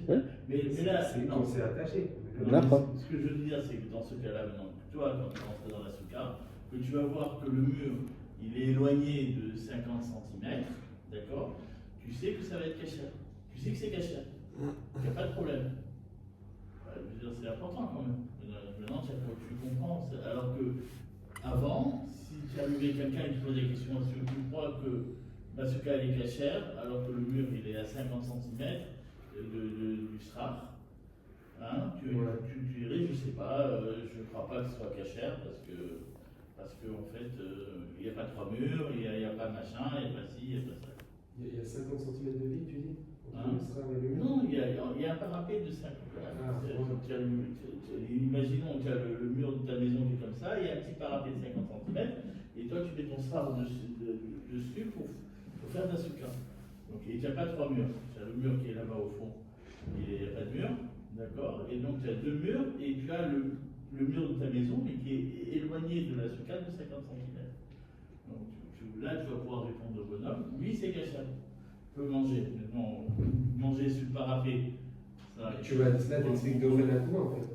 Oui. Mais là, C'est non. qu'on s'est attaché. D'accord. Ce que je veux dire, c'est que dans ce cas-là, maintenant, toi, quand tu rentres dans la souka, que tu vas voir que le mur, il est éloigné de 50 cm, d'accord? Tu sais que ça va être cachère. Tu sais que c'est cachère. Il n'y a pas de problème. Je veux dire, c'est important quand même. Maintenant, tu comprends. Alors que avant, si tu arrivais quelqu'un et tu posais la question, est-ce que tu crois que Basuka est cachère, alors que le mur il est à 50 cm du sraf, hein, tu dirais, je sais pas, je ne crois pas que ce soit cachère parce que en fait, il n'y a pas 3 murs, il n'y a pas machin, il n'y a pas ci, il n'y a pas ça. Il y a 50 cm de vide, tu dis? Hein? Non, il y a un parapet de 5 imaginons que tu as le mur de ta maison qui est comme ça, il y a un petit parapet de 50 cm, et toi tu mets ton sphare dessus pour faire de la souka. Donc il n'y a pas 3 murs. Tu as le mur qui est là-bas au fond, il n'y a pas de mur, d'accord? Et donc tu as 2 murs, et tu as le mur de ta maison, mais qui est éloigné de la souka de 50 cm. Donc là, tu vas pouvoir répondre au bonhomme, oui, c'est cachère. Tu peux manger. Maintenant, manger sur le parapet, ça. Tu vas là, t'expliques d'où vient la cour, en fait.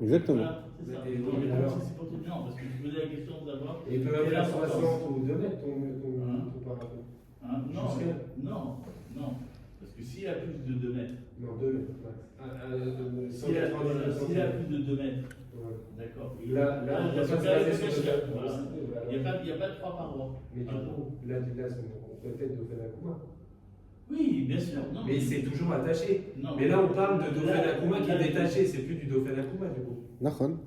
Exactement. Voilà, c'est ça. Et Donc, donc, alors c'est pour te dire, non, parce que je posais la question d'abord. Et il peut même quelle faire importance 60 ou 2 mètres ton parapet. Hein, non, Jusqu'à- non. Parce que s'il a plus de 2 mètres, Non, 2 mètres max. s'il a, 199 plus de 2 mètres, Voilà. d'accord. Là, Ah, on va la pas se souka, elle baser est sur cachée. le Voilà. voilà. Il n'y a pas de 3 parois. Mais du coup, là, on peut peut-être Dauphin Akuma. Oui, bien sûr. Non, Mais c'est toujours attaché. non, Mais là, on parle de Dauphin là, Akuma qui là, est détaché, c'est plus du Dauphin Akuma du coup. Nachon.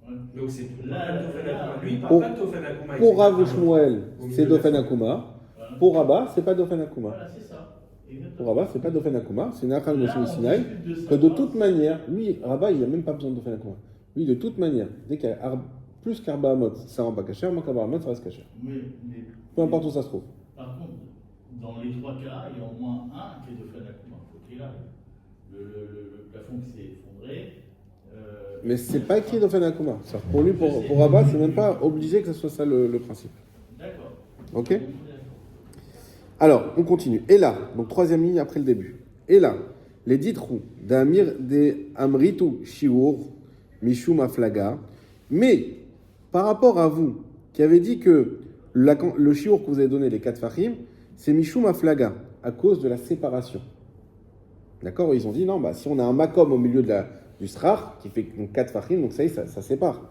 Ouais. Donc c'est plus Là, pas le Dauphin là, Akuma. Lui, il pour- parle pas de Dauphin Akuma. Pour Rav etc. Shmuel, Au c'est milieu de Dauphin la- Akuma. Voilà. Pour Rabat, c'est pas Dauphin Akuma. Voilà, c'est ça. Exactement. Pour Rabat, c'est pas Dauphin Akuma, c'est Nachal Là, Moshe on Sinaï. discute de Que de savoir- toute manière, lui, Rabat, il n'a même pas besoin de Dauphin Akuma. Lui, de toute manière, dès qu'il y a plus qu'Arba Amot, ça rend pas cachère, moins qu'Arba Amot, ça reste cachère. Mais- Peu importe où ça se trouve. Par contre, dans les 3 cas, il y a au moins un qui est de Akuma. Il faut qu'il arrive. Le plafond qui s'est effondré. Mais c'est pas écrit Dauphin Akuma. Pour lui, pour Rabat, c'est même pas obligé que ce soit ça le principe. D'accord. Ok? Alors, on continue. Et là, donc troisième ligne après le début. Et là, les ditrou d'Amir des Amritu Shiur, Mishum Aflaga. Mais, par rapport à vous, qui avez dit que le Shiur que vous avez donné, les 4 Fahim, c'est Mishum Aflaga, à cause de la séparation. D'accord? Ils ont dit, non, bah, si on a un makom au milieu du Srar, qui fait donc 4 Fahim, donc ça y est, ça sépare.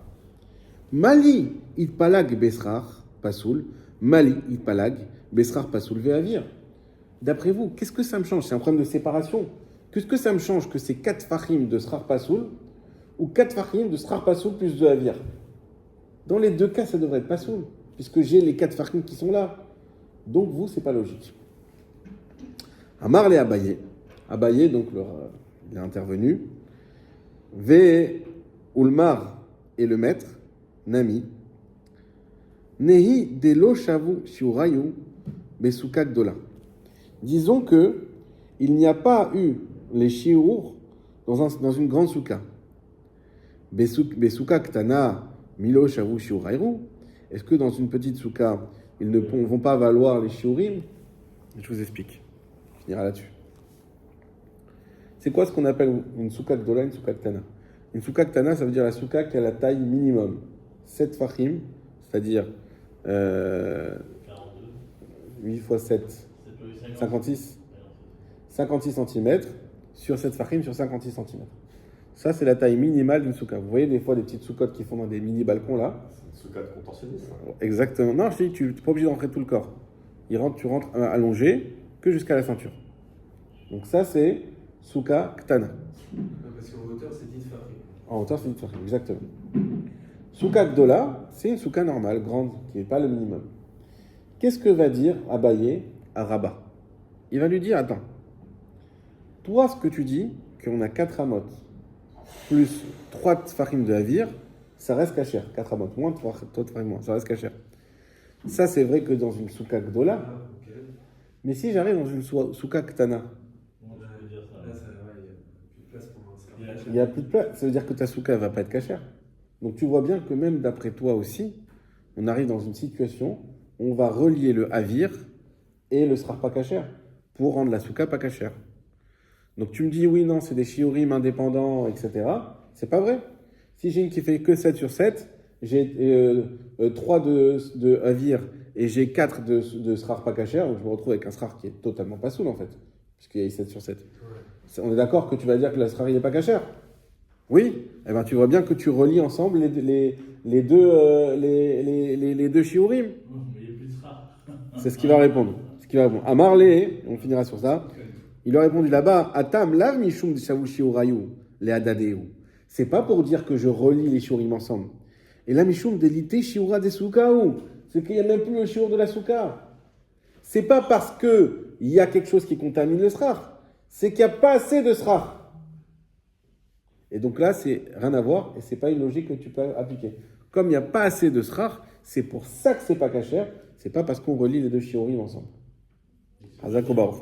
Mali, Itpalag Besrar, Pasoul. Mali, Itpalag, Besrar, Pasoul, Ve'avir. D'après vous, qu'est-ce que ça me change? C'est un problème de séparation. Qu'est-ce que ça me change que c'est 4 Fahim de Srar Pasoul ou 4 Fahim de Srar Pasoul plus de Avir? Dans les deux cas, ça devrait être Pasoul, puisque j'ai les 4 Fahim qui sont là. Donc vous, c'est pas logique. Amar le Abaye. Abaye, donc, il est intervenu. Ve Ulmar et le maître, Nami. Nehi delo shavu shiurayu besuka gdola. Disons que il n'y a pas eu les shiur dans une grande souka. Besuka ktana milo shavu shiurayu. Est-ce que dans une petite souka, ils ne vont pas valoir les shiurim? Je vous explique. Je finirai là-dessus. C'est quoi ce qu'on appelle une souka gdola, une souka ktana? Une souka ktana, ça veut dire la souka qui a la taille minimum 7 fachim, c'est-à-dire 42. 8 x 7, 56 cm sur 7 fachim sur 56 cm. Ça, c'est la taille minimale d'une souka. Vous voyez des fois des petites soukottes qui font dans des mini-balcons là. C'est une souka de contorsionniste. Ça. Exactement. Non, je te dis, tu n'es pas obligé d'entrer tout le corps. Tu rentres allongé que jusqu'à la ceinture. Donc ça, c'est souka ktana. Non, parce qu'en hauteur, c'est 10 Fahim. En hauteur, c'est 10 fachim, exactement. Souka gdola, c'est une souka normale, grande, qui n'est pas le minimum. Qu'est-ce que va dire Abaye à Rabat? Il va lui dire, attends, toi, ce que tu dis, qu'on a 4 amot, plus 3 tfachim de Havir, ça reste cacher. 4 amot, moins 3 tfachim moins, ça reste cacher. Ça, c'est vrai que dans une souka gdola, Ah, ok. mais si j'arrive dans une souka ktana, Comment tu peux dire ça? Là, ça va, il n'y a plus de place pour un scar. il n'y a plus de place. Ça veut dire que ta souka ne va pas être cachère. Donc tu vois bien que même d'après toi aussi, on arrive dans une situation où on va relier le Havir et le Srar pas cachère pour rendre la souka pas cachère. Donc tu me dis oui, non, c'est des shiurim indépendants, etc. C'est pas vrai. Si j'ai une qui fait que 7 sur 7, j'ai 3 de Havir et j'ai 4 de Srar pas cachère, donc je me retrouve avec un Srar qui est totalement pas soul en fait, puisqu'il y a 7 sur 7. Ouais. On est d'accord que tu vas dire que le Srar n'est pas cachère? Oui, eh ben, tu vois bien que tu relis ensemble les deux shiurim. Mais il n'y a plus de sera. C'est ce qu'il va répondre. À Marley, on finira sur ça. Il a répondu là-bas, Atam lav mishum de shavu shiurayu le adadeu. C'est pas pour dire que je relis les shiurim ensemble. Et là, mishum delite shiura de soukaou. C'est qu'il n'y a même plus le shiur de la souka. C'est pas parce que il y a quelque chose qui contamine le srar. C'est qu'il n'y a pas assez de srar. Et donc là, c'est rien à voir et c'est pas une logique que tu peux appliquer. Comme il n'y a pas assez de srar, c'est pour ça que c'est pas cachère. C'est pas parce qu'on relie les deux shiurim ensemble. Hazak Obaruch.